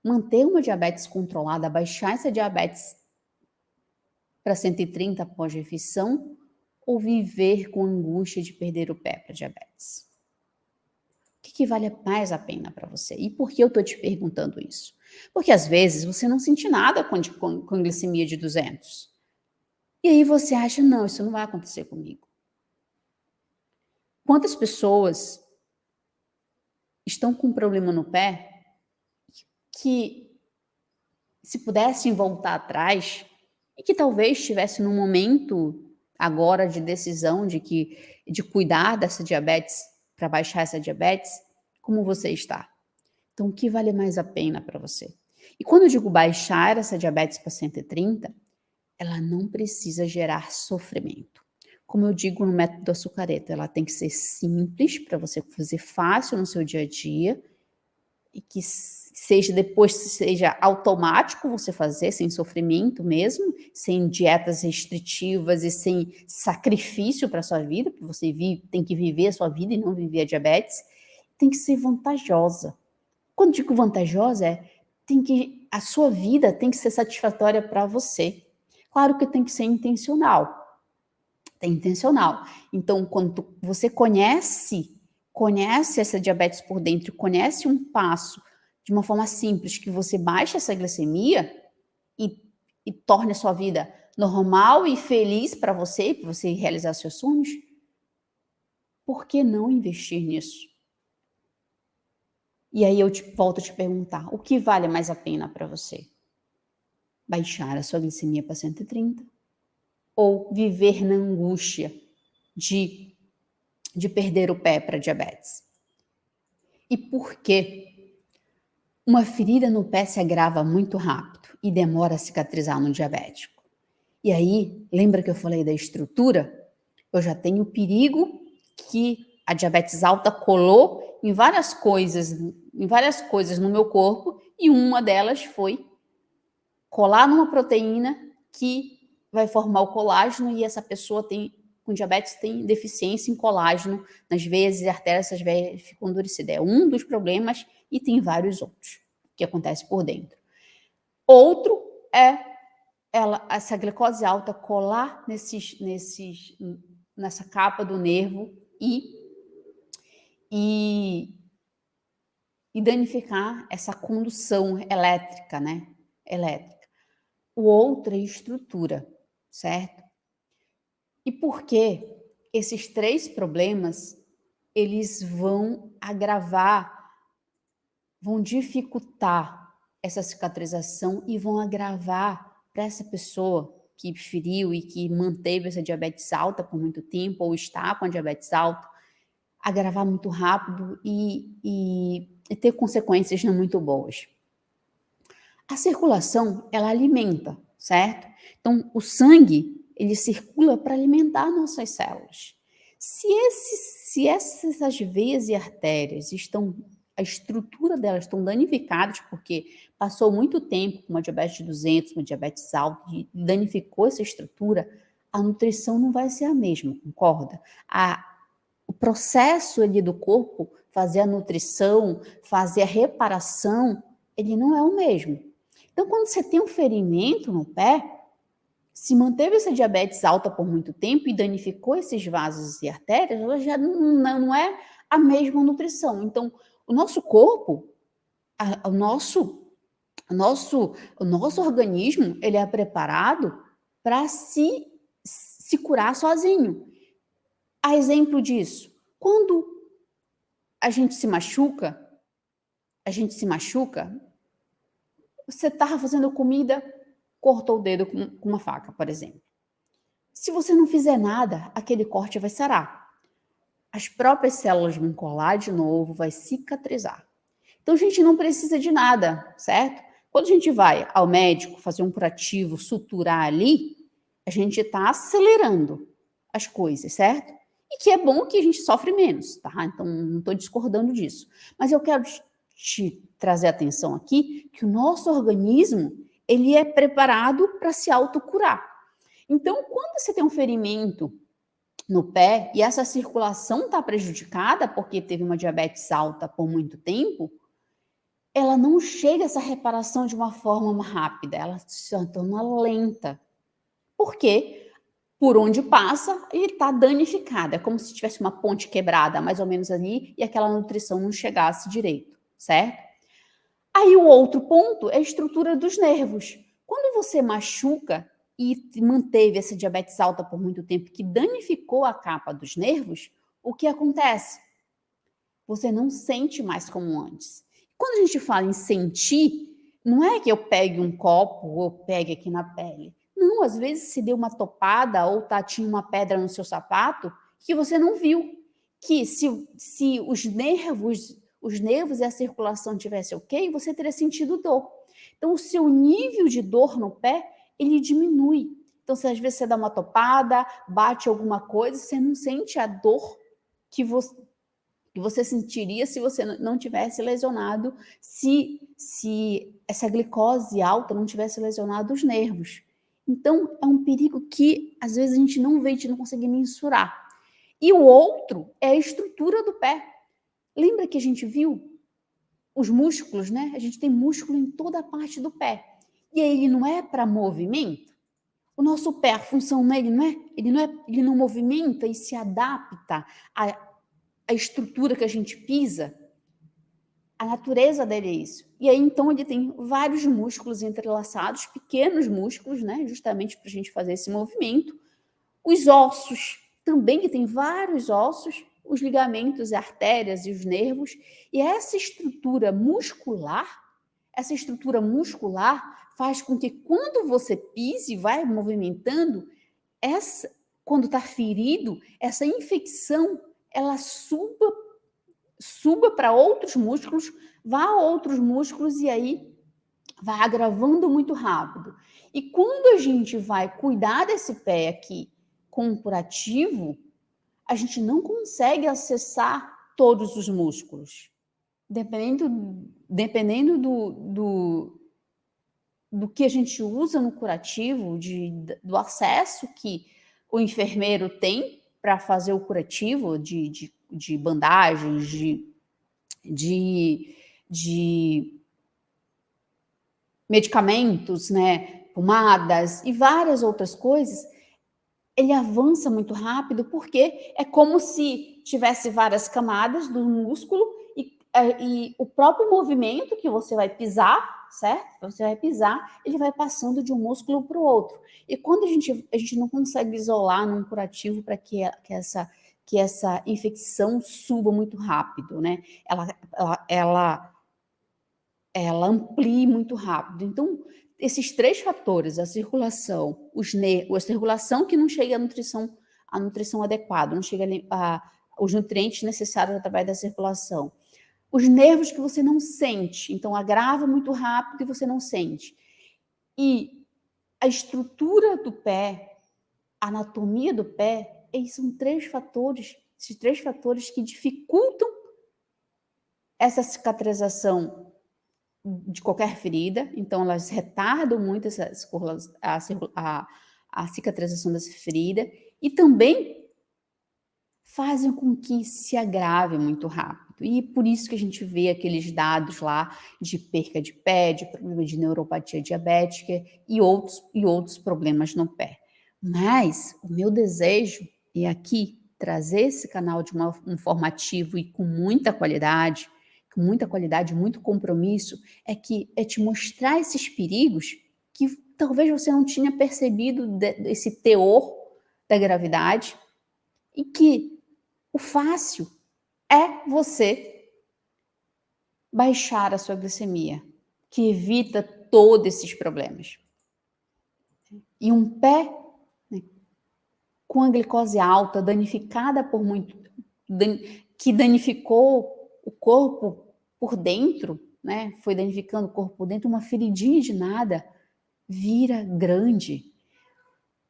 S1: Manter uma diabetes controlada, baixar essa diabetes para 130 após refeição ou viver com angústia de perder o pé para diabetes? O que vale mais a pena para você? E por que eu estou te perguntando isso? Porque às vezes você não sente nada com glicemia de 200. E aí você acha, não, isso não vai acontecer comigo. Quantas pessoas estão com um problema no pé que, se pudessem voltar atrás, e que talvez estivesse num momento agora de decisão de cuidar dessa diabetes, para baixar essa diabetes, como você está? Então, o que vale mais a pena para você? E quando eu digo baixar essa diabetes para 130, ela não precisa gerar sofrimento. Como eu digo no método do açucareta, ela tem que ser simples para você fazer fácil no seu dia a dia e que seja automático você fazer, sem sofrimento mesmo, sem dietas restritivas e sem sacrifício para a sua vida, porque você tem que viver a sua vida e não viver a diabetes. Tem que ser vantajosa. Quando digo vantajosa, a sua vida tem que ser satisfatória para você. Claro que tem que ser intencional. Tem intencional. Então, quando você conhece essa diabetes por dentro, conhece um passo de uma forma simples, que você baixa essa glicemia e torne a sua vida normal e feliz para você realizar seus sonhos, por que não investir nisso? E aí eu volto a te perguntar, o que vale mais a pena para você? Baixar a sua glicemia para 130 ou viver na angústia de perder o pé para diabetes? E por que uma ferida no pé se agrava muito rápido e demora a cicatrizar no diabético? E aí, lembra que eu falei da estrutura? Eu já tenho o perigo que a diabetes alta colou em várias coisas no meu corpo, e uma delas foi colar numa proteína que vai formar o colágeno, e essa pessoa com diabetes tem deficiência em colágeno nas veias e artérias, essas veias ficam endurecidas. É um dos problemas e tem vários outros que acontecem por dentro. Outro é essa glicose alta colar nessa capa do nervo e danificar essa condução elétrica, né? O outro é estrutura, certo? E por que esses três problemas, eles vão vão dificultar essa cicatrização e vão agravar para essa pessoa que feriu e que manteve essa diabetes alta por muito tempo ou está com a diabetes alta, agravar muito rápido e ter consequências não muito boas. A circulação, ela alimenta, certo? Então, o sangue, ele circula para alimentar nossas células. Se essas veias e artérias a estrutura delas estão danificadas, porque passou muito tempo com uma diabetes de 200, uma diabetes alta, e danificou essa estrutura, a nutrição não vai ser a mesma, concorda? O processo ali do corpo, fazer a nutrição, fazer a reparação, ele não é o mesmo. Então, quando você tem um ferimento no pé, Se manteve essa diabetes alta por muito tempo e danificou esses vasos e artérias, ela já não é a mesma nutrição. Então, o nosso corpo, o nosso organismo, ele é preparado para se curar sozinho. A exemplo disso, quando a gente se machuca, você estava fazendo comida, cortou o dedo com uma faca, por exemplo. Se você não fizer nada, aquele corte vai sarar. As próprias células vão colar de novo, vai cicatrizar. Então, a gente não precisa de nada, certo? Quando a gente vai ao médico fazer um curativo, suturar ali, a gente está acelerando as coisas, certo? E que é bom que a gente sofre menos, tá? Então, não estou discordando disso. Mas eu quero te trazer atenção aqui que o nosso organismo, ele é preparado para se autocurar. Então, quando você tem um ferimento no pé e essa circulação está prejudicada porque teve uma diabetes alta por muito tempo, ela não chega a essa reparação de uma forma rápida, ela se torna lenta. Por quê? Por onde passa, ele está danificado. É como se tivesse uma ponte quebrada, mais ou menos ali, e aquela nutrição não chegasse direito, certo? Aí o outro ponto é a estrutura dos nervos. Quando você machuca e manteve essa diabetes alta por muito tempo, que danificou a capa dos nervos, o que acontece? Você não sente mais como antes. Quando a gente fala em sentir, não é que eu pegue um copo ou pegue aqui na pele. Não, às vezes se deu uma topada ou tinha uma pedra no seu sapato que você não viu. Que se os nervos e a circulação tivesse ok, você teria sentido dor. Então, o seu nível de dor no pé, ele diminui. Então, se às vezes você dá uma topada, bate alguma coisa, você não sente a dor que você sentiria se você não tivesse lesionado, se essa glicose alta não tivesse lesionado os nervos. Então, é um perigo que às vezes a gente não vê, a gente não consegue mensurar. E o outro é a estrutura do pé. Lembra que a gente viu os músculos, né? A gente tem músculo em toda a parte do pé. E aí ele não é para movimento? O nosso pé, a função nele ele não movimenta e se adapta a estrutura que a gente pisa. A natureza dele é isso. E aí, então, ele tem vários músculos entrelaçados, pequenos músculos, né? Justamente para a gente fazer esse movimento. Os ossos, também que tem vários ossos, os ligamentos, artérias e os nervos. E essa estrutura muscular faz com que quando você pise e vai movimentando, quando está ferido, essa infecção, ela suba para outros músculos, vá a outros músculos e aí vai agravando muito rápido. E quando a gente vai cuidar desse pé aqui com um curativo, a gente não consegue acessar todos os músculos. Dependendo do que a gente usa no curativo, do acesso que o enfermeiro tem para fazer o curativo de bandagens, de medicamentos, né, pomadas e várias outras coisas, ele avança muito rápido, porque é como se tivesse várias camadas do músculo e o próprio movimento que você vai pisar, certo? Você vai pisar, ele vai passando de um músculo para o outro. E quando a gente não consegue isolar num curativo para que essa infecção suba muito rápido, né? Ela amplie muito rápido. Então, esses três fatores, a circulação, a circulação que não chega à nutrição adequada, não chega os nutrientes necessários através da circulação. Os nervos que você não sente, então agrava muito rápido e você não sente. E a estrutura do pé, a anatomia do pé, esses são esses três fatores que dificultam essa cicatrização de qualquer ferida, então elas retardam muito a cicatrização dessa ferida e também fazem com que se agrave muito rápido. hábito. E por isso que a gente vê aqueles dados lá de perca de pé, de problema de neuropatia diabética e outros problemas no pé. Mas o meu desejo é aqui trazer esse canal de um informativo e com muita qualidade, muito compromisso, é te mostrar esses perigos que talvez você não tinha percebido esse teor da gravidade e que o fácil é você baixar a sua glicemia, que evita todos esses problemas. E um pé, né, com a glicose alta, danificada por muito, que danificou o corpo por dentro, né? Foi danificando o corpo por dentro, uma feridinha de nada vira grande.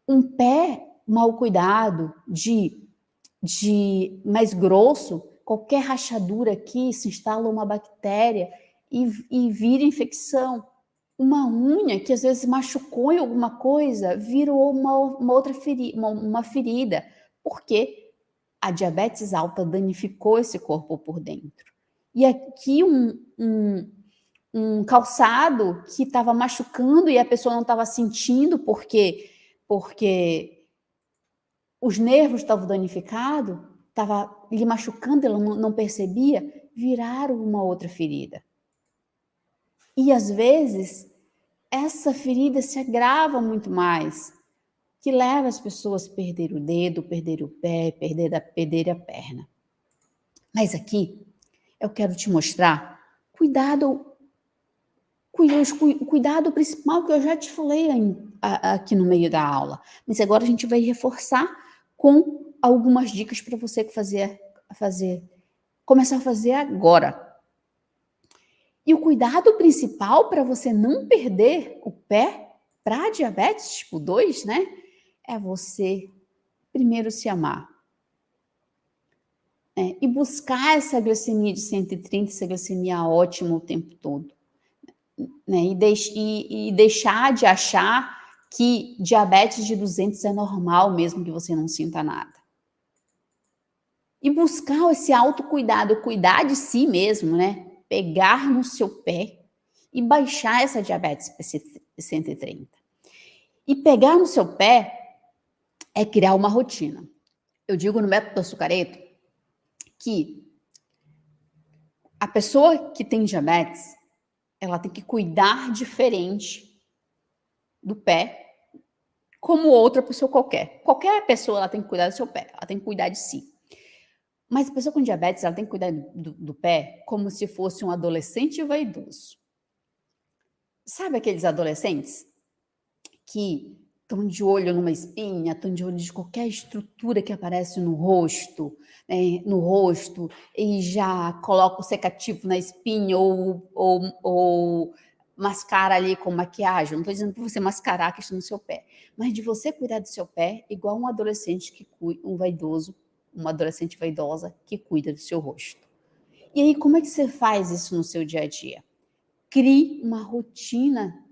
S1: Um pé mal cuidado, de mais grosso, qualquer rachadura aqui se instala uma bactéria e vira infecção. Uma unha que às vezes machucou em alguma coisa, virou uma outra uma ferida, porque a diabetes alta danificou esse corpo por dentro. E aqui um calçado que estava machucando e a pessoa não estava sentindo porque os nervos estavam danificados, estava lhe machucando, ela não percebia, viraram uma outra ferida. E às vezes essa ferida se agrava muito mais, que leva as pessoas a perder o dedo, perder o pé, perder a perna. Mas aqui eu quero te mostrar o cuidado principal que eu já te falei aqui no meio da aula. Mas agora a gente vai reforçar com algumas dicas para você começar a fazer agora. E o cuidado principal para você não perder o pé para diabetes tipo 2, né? É você primeiro se amar. E buscar essa glicemia de 130, essa glicemia ótima o tempo todo. Né? E deixar de achar que diabetes de 200 é normal, mesmo que você não sinta nada. E buscar esse autocuidado, cuidar de si mesmo, né? Pegar no seu pé e baixar essa diabetes 130. E pegar no seu pé é criar uma rotina. Eu digo no método do açucareto que a pessoa que tem diabetes, ela tem que cuidar diferente do pé como outra pessoa qualquer. Qualquer pessoa ela tem que cuidar do seu pé, ela tem que cuidar de si. Mas a pessoa com diabetes, ela tem que cuidar do pé como se fosse um adolescente vaidoso. Sabe aqueles adolescentes que estão de olho numa espinha, estão de olho de qualquer estrutura que aparece no rosto, né, e já coloca o secativo na espinha ou mascara ali com maquiagem. Não estou dizendo para você mascarar a questão do seu pé, mas de você cuidar do seu pé igual um adolescente uma adolescente vaidosa que cuida do seu rosto. E aí, como é que você faz isso no seu dia a dia? Crie uma rotina,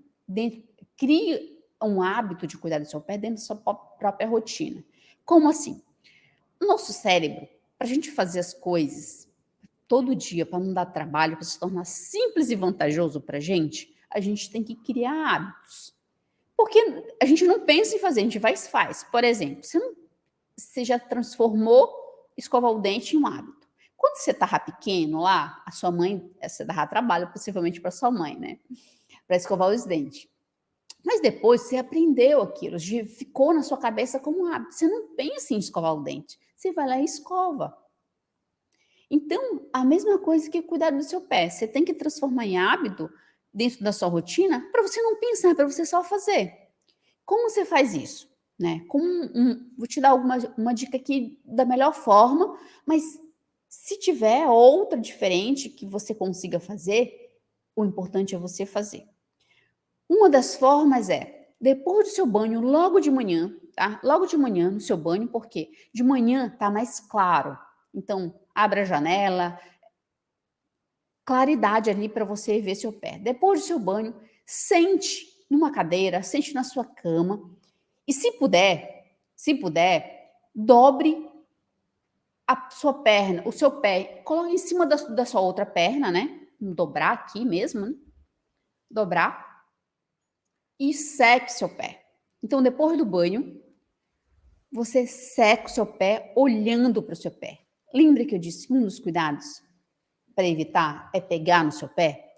S1: crie um hábito de cuidar do seu pé dentro da sua própria rotina. Como assim? O nosso cérebro, para a gente fazer as coisas todo dia, para não dar trabalho, para se tornar simples e vantajoso para a gente tem que criar hábitos. Porque a gente não pensa em fazer, a gente vai e faz. Por exemplo, você já transformou escovar o dente em um hábito. Quando você estava pequeno lá, a sua mãe, você dava trabalho possivelmente para sua mãe, né? Para escovar os dentes. Mas depois você aprendeu aquilo, ficou na sua cabeça como um hábito. Você não pensa em escovar o dente, você vai lá e escova. Então, a mesma coisa que cuidar do seu pé. Você tem que transformar em hábito dentro da sua rotina para você não pensar, para você só fazer. Como você faz isso? Né? Vou te dar uma dica aqui da melhor forma, mas se tiver outra diferente que você consiga fazer, o importante é você fazer. Uma das formas é, depois do seu banho, logo de manhã, tá? Logo de manhã no seu banho, porque de manhã tá mais claro. Então, abra a janela, claridade ali para você ver seu pé. Depois do seu banho, sente numa cadeira, sente na sua cama e se puder, dobre a sua perna, o seu pé, coloca em cima da sua outra perna, né? Dobrar aqui mesmo, né? Dobrar e seque seu pé. Então, depois do banho, você seca o seu pé olhando para o seu pé. Lembra que eu disse um dos cuidados para evitar é pegar no seu pé?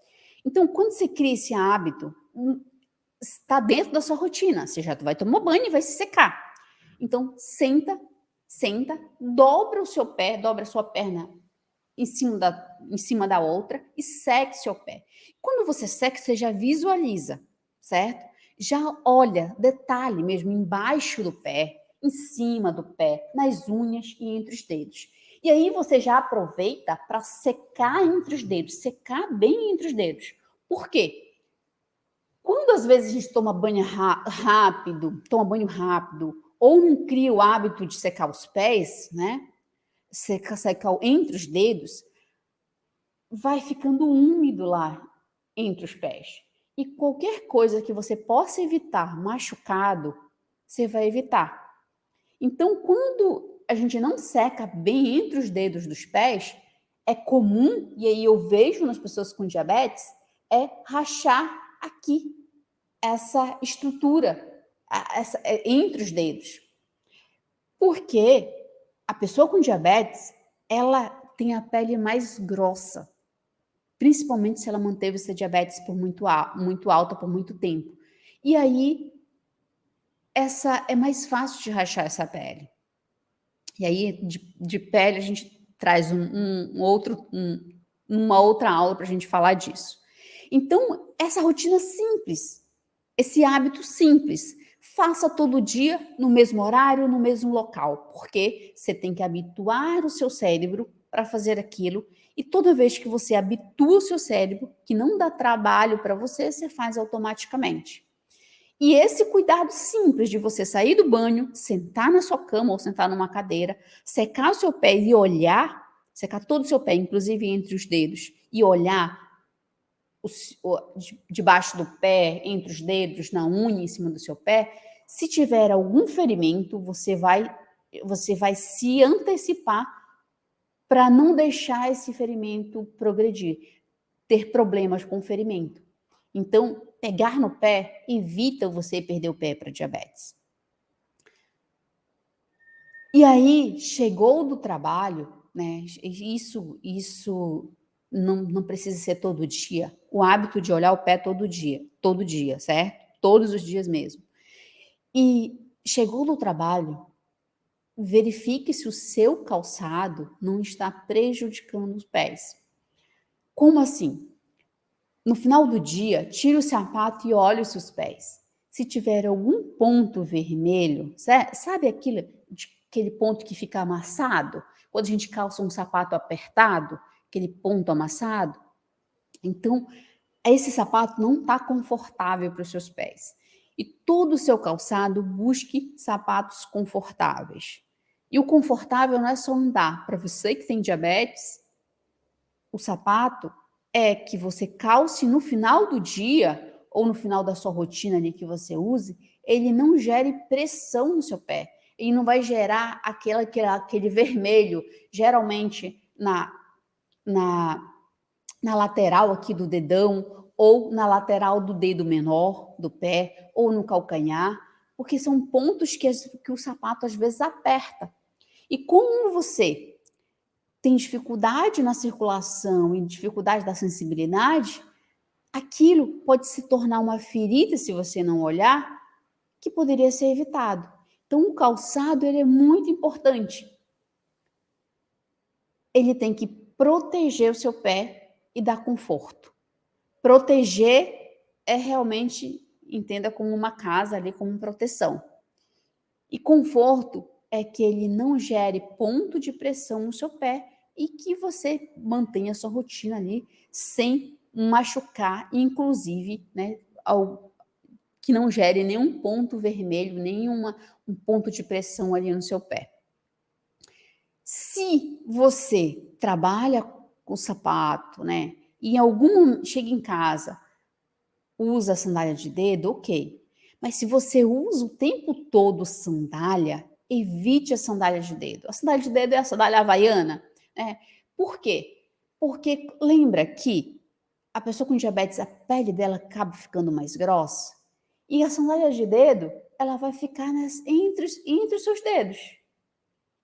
S1: Então, quando você cria esse hábito, está dentro da sua rotina. Você já vai tomar banho e vai se secar. Então, senta, dobra o seu pé, dobra a sua perna em cima da outra e seque seu pé. Quando você seca, você já visualiza, certo? Já olha, detalhe mesmo, embaixo do pé, em cima do pé, nas unhas e entre os dedos. E aí você já aproveita para secar entre os dedos, secar bem entre os dedos. Por quê? Quando às vezes a gente toma banho rápido, ou não cria o hábito de secar os pés, né? Secar entre os dedos, vai ficando úmido lá entre os pés. E qualquer coisa que você possa evitar machucado, você vai evitar. Então, quando a gente não seca bem entre os dedos dos pés, é comum, e aí eu vejo nas pessoas com diabetes, é rachar aqui essa estrutura entre os dedos. Porque a pessoa com diabetes, ela tem a pele mais grossa, principalmente se ela manteve essa diabetes por muito alta por muito tempo. E aí, essa é mais fácil de rachar essa pele. E aí, de pele, a gente traz uma outra aula para a gente falar disso. Então, essa rotina simples, esse hábito simples, faça todo dia, no mesmo horário, no mesmo local, porque você tem que habituar o seu cérebro para fazer aquilo, e toda vez que você habitua o seu cérebro, que não dá trabalho para você, você faz automaticamente. E esse cuidado simples de você sair do banho, sentar na sua cama ou sentar numa cadeira, secar o seu pé e olhar, secar todo o seu pé, inclusive entre os dedos, e olhar debaixo do pé, entre os dedos, na unha, em cima do seu pé, se tiver algum ferimento, você vai se antecipar para não deixar esse ferimento progredir, ter problemas com o ferimento. Então, pegar no pé evita você perder o pé para diabetes. E aí, chegou do trabalho, né? Isso não precisa ser todo dia. O hábito de olhar o pé todo dia, certo? Todos os dias mesmo. E chegou do trabalho, verifique se o seu calçado não está prejudicando os pés. Como assim? No final do dia, tire o sapato e olhe os seus pés. Se tiver algum ponto vermelho, sabe aquele ponto que fica amassado? Quando a gente calça um sapato apertado, aquele ponto amassado? Então, esse sapato não está confortável para os seus pés. E todo o seu calçado, busque sapatos confortáveis. E o confortável não é só andar. Para você que tem diabetes, o sapato é que você calce no final do dia ou no final da sua rotina ali que você use, ele não gere pressão no seu pé. Ele não vai gerar aquele vermelho, geralmente na lateral aqui do dedão ou na lateral do dedo menor do pé ou no calcanhar, porque são pontos que o sapato às vezes aperta. E como você tem dificuldade na circulação e dificuldade da sensibilidade, aquilo pode se tornar uma ferida, se você não olhar, que poderia ser evitado. Então, o calçado ele é muito importante. Ele tem que proteger o seu pé e dar conforto. Proteger é realmente, entenda como uma casa ali, como proteção. E conforto é que ele não gere ponto de pressão no seu pé e que você mantenha a sua rotina ali sem machucar, inclusive, né, que não gere nenhum ponto vermelho, um ponto de pressão ali no seu pé. Se você trabalha com sapato, né, e chega em casa, usa sandália de dedo, ok. Mas se você usa o tempo todo sandália, evite a sandália de dedo. A sandália de dedo é a sandália havaiana, né? Por quê? Porque lembra que a pessoa com diabetes, a pele dela acaba ficando mais grossa e a sandália de dedo, ela vai ficar entre os seus dedos.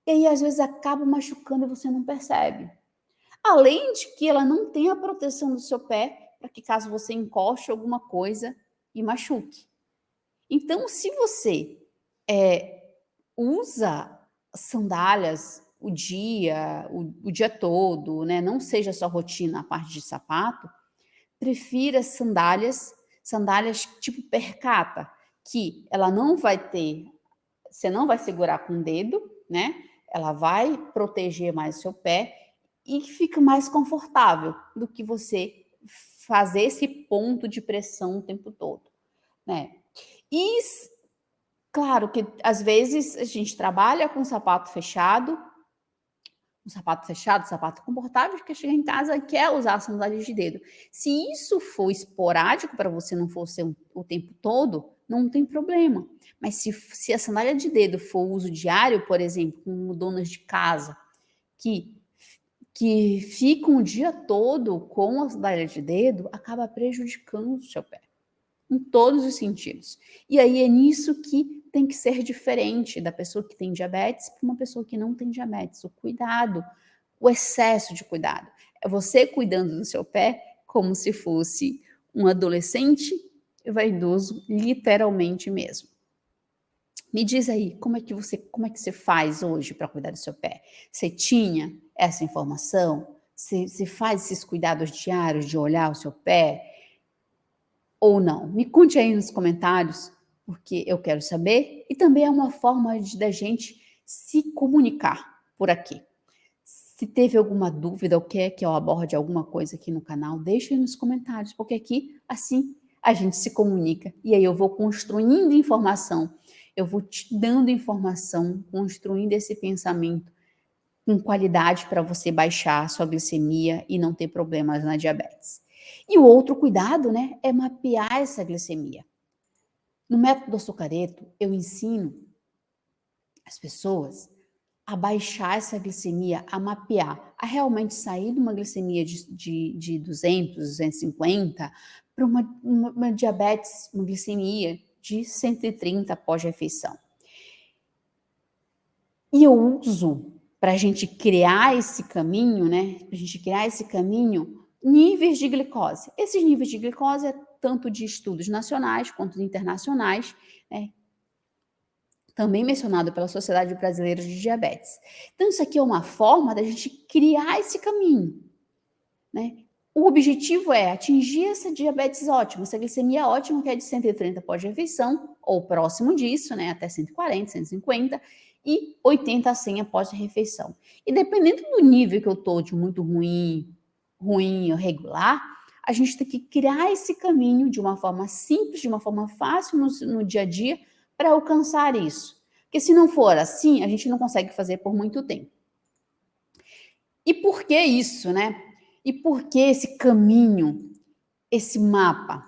S1: E aí, às vezes, acaba machucando e você não percebe. Além de que ela não tem a proteção do seu pé, para que caso você encoste alguma coisa e machuque. Então, se você usa sandálias o dia todo, né? Não seja só rotina a parte de sapato, prefira sandálias tipo percata, que ela não vai ter, você não vai segurar com o dedo, né? Ela vai proteger mais o seu pé e fica mais confortável do que você fazer esse ponto de pressão o tempo todo, né? E claro que às vezes a gente trabalha com sapato fechado, sapato confortável, que chega em casa e quer usar a sandália de dedo. Se isso for esporádico para você, não for ser o tempo todo, não tem problema. Mas se a sandália de dedo for uso diário, por exemplo, com donas de casa que ficam o dia todo com a sandália de dedo, acaba prejudicando o seu pé, em todos os sentidos. E aí é nisso que tem que ser diferente da pessoa que tem diabetes para uma pessoa que não tem diabetes. O cuidado, o excesso de cuidado. É você cuidando do seu pé como se fosse um adolescente vaidoso, literalmente mesmo. Me diz aí, como é que você faz hoje para cuidar do seu pé? Você tinha essa informação? Você faz esses cuidados diários de olhar o seu pé? Ou não? Me conte aí nos comentários, porque eu quero saber. E também é uma forma da gente se comunicar por aqui. Se teve alguma dúvida ou quer que eu aborde alguma coisa aqui no canal, deixe aí nos comentários, porque aqui, assim, a gente se comunica. E aí eu vou construindo informação, eu vou te dando informação, construindo esse pensamento com qualidade para você baixar a sua glicemia e não ter problemas na diabetes. E o outro cuidado, né, é mapear essa glicemia. No método açucareto, eu ensino as pessoas a baixar essa glicemia, a mapear, a realmente sair de uma glicemia de 200, 250 para uma diabetes, uma glicemia de 130 pós-refeição. E eu uso, para a gente criar esse caminho, né? Para a gente criar esse caminho, níveis de glicose. Esses níveis de glicose é tanto de estudos nacionais quanto internacionais, né? Também mencionado pela Sociedade Brasileira de Diabetes. Então, isso aqui é uma forma da gente criar esse caminho, né? O objetivo é atingir essa diabetes ótima, essa glicemia ótima, que é de 130 pós-refeição, ou próximo disso, né? Até 140, 150, e 80 a 100 após a refeição. E dependendo do nível que eu estou, de muito ruim ou regular, a gente tem que criar esse caminho de uma forma simples, de uma forma fácil no dia a dia, para alcançar isso. Porque se não for assim, a gente não consegue fazer por muito tempo. E por que isso, né? E por que esse caminho, esse mapa?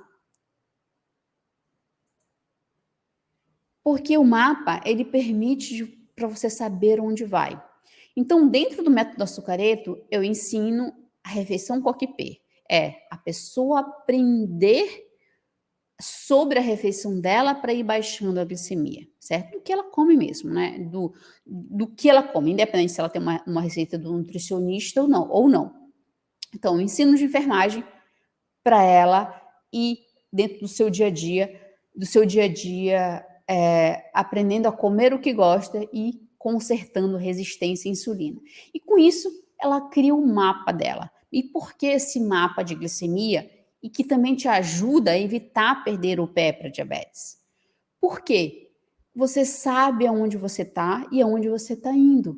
S1: Porque o mapa, ele permite para você saber onde vai. Então, dentro do método açucareto, eu ensino a refeição coquepê. É a pessoa aprender sobre a refeição dela para ir baixando a glicemia, certo? Do que ela come mesmo, né? Do que ela come, independente se ela tem uma receita do nutricionista ou não. Então, o ensino de enfermagem para ela e dentro do seu dia a dia, aprendendo a comer o que gosta e consertando resistência à insulina. E com isso, ela cria um mapa dela. E por que esse mapa de glicemia? E que também te ajuda a evitar perder o pé para diabetes. Por quê? Você sabe aonde você está e aonde você está indo.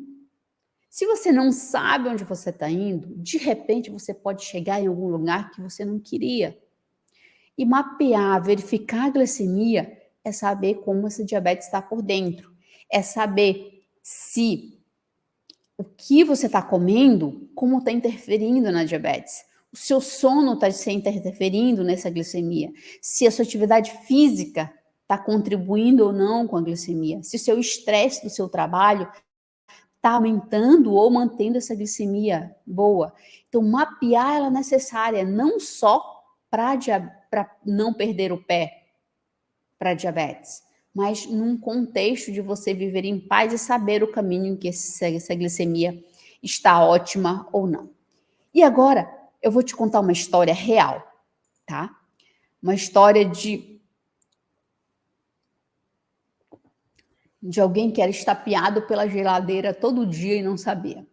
S1: Se você não sabe onde você está indo, de repente você pode chegar em algum lugar que você não queria. E mapear, verificar a glicemia é saber como esse diabetes está por dentro. É saber se o que você está comendo, como está interferindo na diabetes. O seu sono está interferindo nessa glicemia. Se a sua atividade física está contribuindo ou não com a glicemia, se o seu estresse do seu trabalho está aumentando ou mantendo essa glicemia boa. Então, mapear ela é necessária, não só para não perder o pé para diabetes, mas num contexto de você viver em paz e saber o caminho em que essa glicemia está ótima ou não. E agora, eu vou te contar uma história real, tá? Uma história de alguém que era estapeado pela geladeira todo dia e não sabia.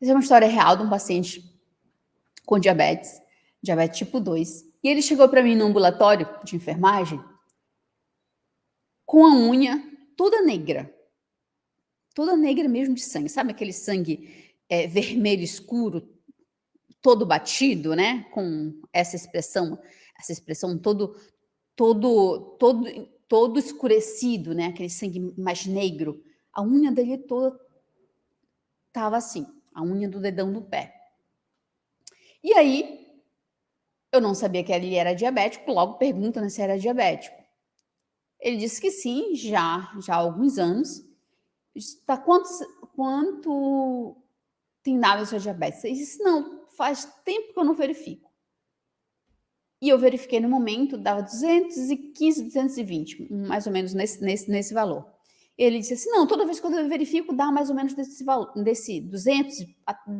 S1: Essa é uma história real de um paciente com diabetes tipo 2. E ele chegou para mim no ambulatório de enfermagem com a unha toda negra mesmo de sangue. Sabe aquele sangue vermelho escuro, todo batido, né? Com essa expressão todo escurecido, né? Aquele sangue mais negro. A unha dele toda estava assim, a unha do dedão do pé. E aí, eu não sabia que ele era diabético, logo pergunta, né, se era diabético. Ele disse que sim, já há alguns anos. Eu disse, tá, quanto tem dado a sua diabetes? Ele disse, não, faz tempo que eu não verifico. E eu verifiquei no momento, dava 215, 220, mais ou menos nesse valor. Ele disse assim, não, toda vez que eu verifico, dá mais ou menos desse valor, desse 200,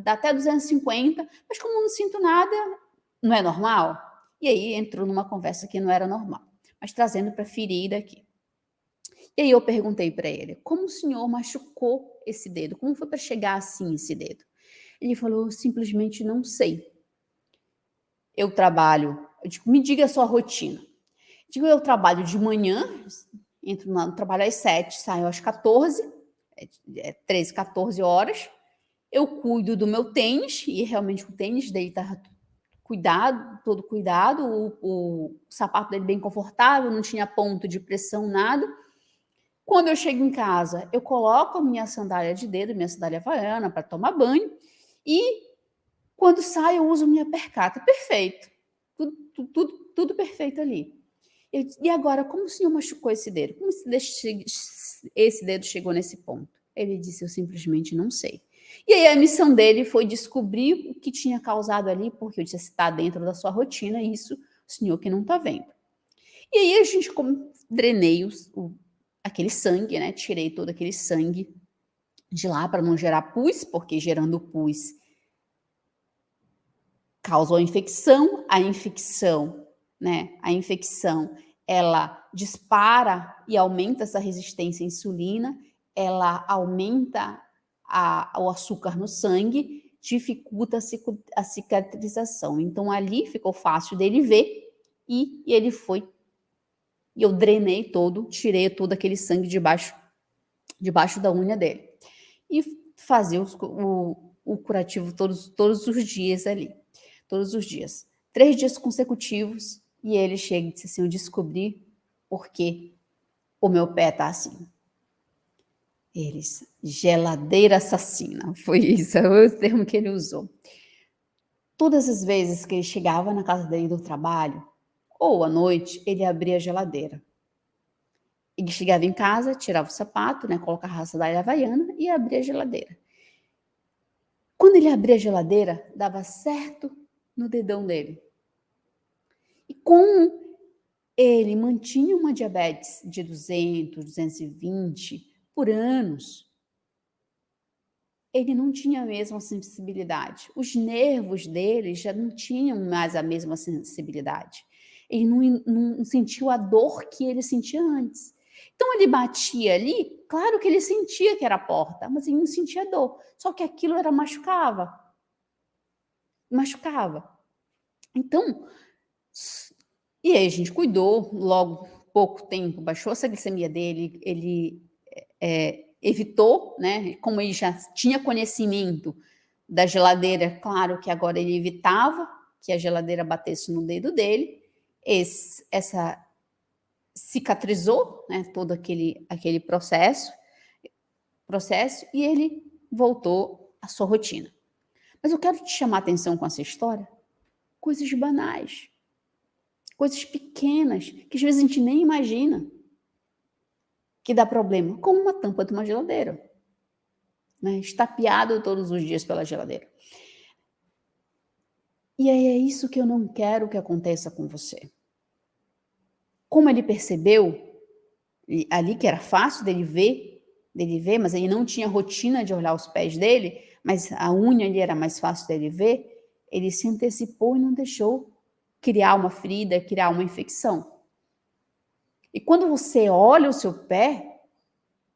S1: dá até 250, mas como eu não sinto nada, não é normal? E aí entrou numa conversa que não era normal, mas trazendo para a ferida aqui. E aí eu perguntei para ele, como o senhor machucou esse dedo? Como foi para chegar assim esse dedo? Ele falou, simplesmente não sei. Eu trabalho, eu digo, me diga a sua rotina. Eu digo, eu trabalho de manhã, entro no trabalho às 7, saio às 14, 13, 14 horas. Eu cuido do meu tênis, e realmente o tênis dele está todo cuidado, o sapato dele bem confortável, não tinha ponto de pressão, nada. Quando eu chego em casa, eu coloco a minha sandália de dedo, minha sandália havaiana, para tomar banho, e quando saio, eu uso minha percata. Perfeito. Tudo perfeito ali. E agora, como o senhor machucou esse dedo? Como esse dedo chegou nesse ponto? Ele disse, eu simplesmente não sei. E aí a missão dele foi descobrir o que tinha causado ali, porque eu disse, se está dentro da sua rotina, isso o senhor que não está vendo. E aí a gente drenei aquele sangue, né? Tirei todo aquele sangue de lá para não gerar pus, porque gerando pus causou infecção, a infecção, ela dispara e aumenta essa resistência à insulina, ela aumenta o açúcar no sangue, dificulta a cicatrização. Então, ali ficou fácil dele ver e ele foi. E eu drenei tirei todo aquele sangue debaixo da unha dele. E fazia o curativo todos os dias ali. Todos os dias. 3 dias consecutivos, e ele chega e disse assim, eu descobri porque o meu pé tá assim. Eles, geladeira assassina, foi isso, é o termo que ele usou. Todas as vezes que ele chegava na casa dele do trabalho, ou à noite, ele abria a geladeira. Ele chegava em casa, tirava o sapato, né, colocava a sandália havaiana e abria a geladeira. Quando ele abria a geladeira, dava certo no dedão dele. E como ele mantinha uma diabetes de 200, 220 por anos, ele não tinha a mesma sensibilidade. Os nervos dele já não tinham mais a mesma sensibilidade. Ele não sentiu a dor que ele sentia antes. Então ele batia ali, claro que ele sentia que era a porta, mas ele não sentia dor. Só que aquilo machucava. Então, e aí a gente cuidou, logo pouco tempo, baixou essa glicemia dele, ele evitou, né? Como ele já tinha conhecimento da geladeira, claro que agora ele evitava que a geladeira batesse no dedo dele. Essa cicatrizou, né? Todo aquele processo, e ele voltou à sua rotina. Mas eu quero te chamar a atenção com essa história, coisas banais. Coisas pequenas, que às vezes a gente nem imagina que dá problema, como uma tampa de uma geladeira, né? Estapeado todos os dias pela geladeira. E aí é isso que eu não quero que aconteça com você. Como ele percebeu ali que era fácil dele ver, mas ele não tinha rotina de olhar os pés dele, mas a unha ali era mais fácil dele ver, ele se antecipou e não deixou criar uma ferida, criar uma infecção. E quando você olha o seu pé,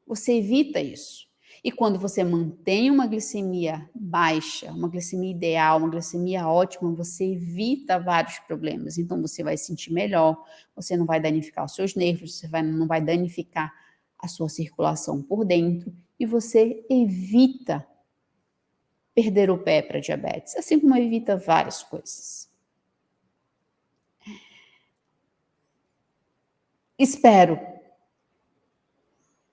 S1: você evita isso. E quando você mantém uma glicemia baixa, uma glicemia ideal, uma glicemia ótima, você evita vários problemas. Então você vai se sentir melhor, você não vai danificar os seus nervos, não vai danificar a sua circulação por dentro e você evita perder o pé para diabetes, assim como evita várias coisas. Espero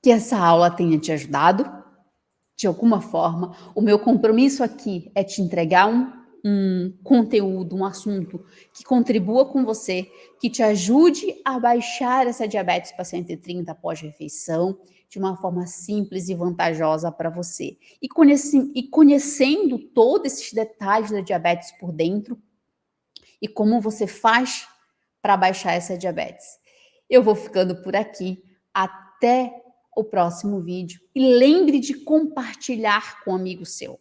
S1: que essa aula tenha te ajudado de alguma forma. O meu compromisso aqui é te entregar um conteúdo, um assunto que contribua com você, que te ajude a baixar essa diabetes para 130 pós-refeição de uma forma simples e vantajosa para você. E conhecendo todos esses detalhes da diabetes por dentro e como você faz para baixar essa diabetes. Eu vou ficando por aqui. Até o próximo vídeo. E lembre de compartilhar com um amigo seu.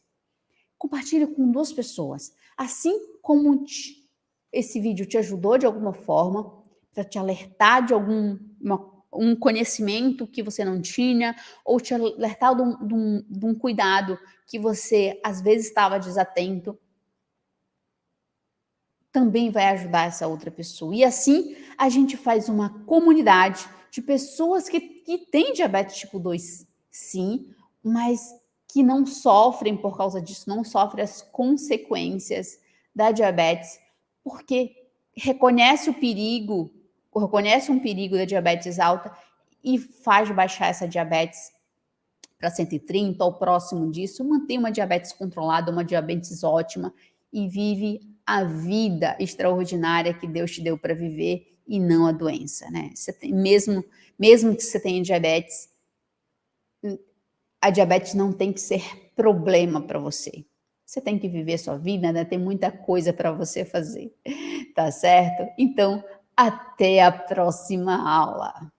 S1: Compartilhe com 2 pessoas. Assim como esse vídeo te ajudou de alguma forma, para te alertar de um conhecimento que você não tinha, ou te alertar de um cuidado que você às vezes estava desatento, também vai ajudar essa outra pessoa. E assim a gente faz uma comunidade de pessoas que têm diabetes tipo 2, sim, mas que não sofrem por causa disso, não sofrem as consequências da diabetes, porque reconhece um perigo da diabetes alta e faz baixar essa diabetes para 130 ou próximo disso, mantém uma diabetes controlada, uma diabetes ótima e vive a vida extraordinária que Deus te deu para viver e não a doença, né? Você tem, mesmo que você tenha diabetes, a diabetes não tem que ser problema para você. Você tem que viver sua vida, né? Tem muita coisa para você fazer, tá certo? Então, até a próxima aula.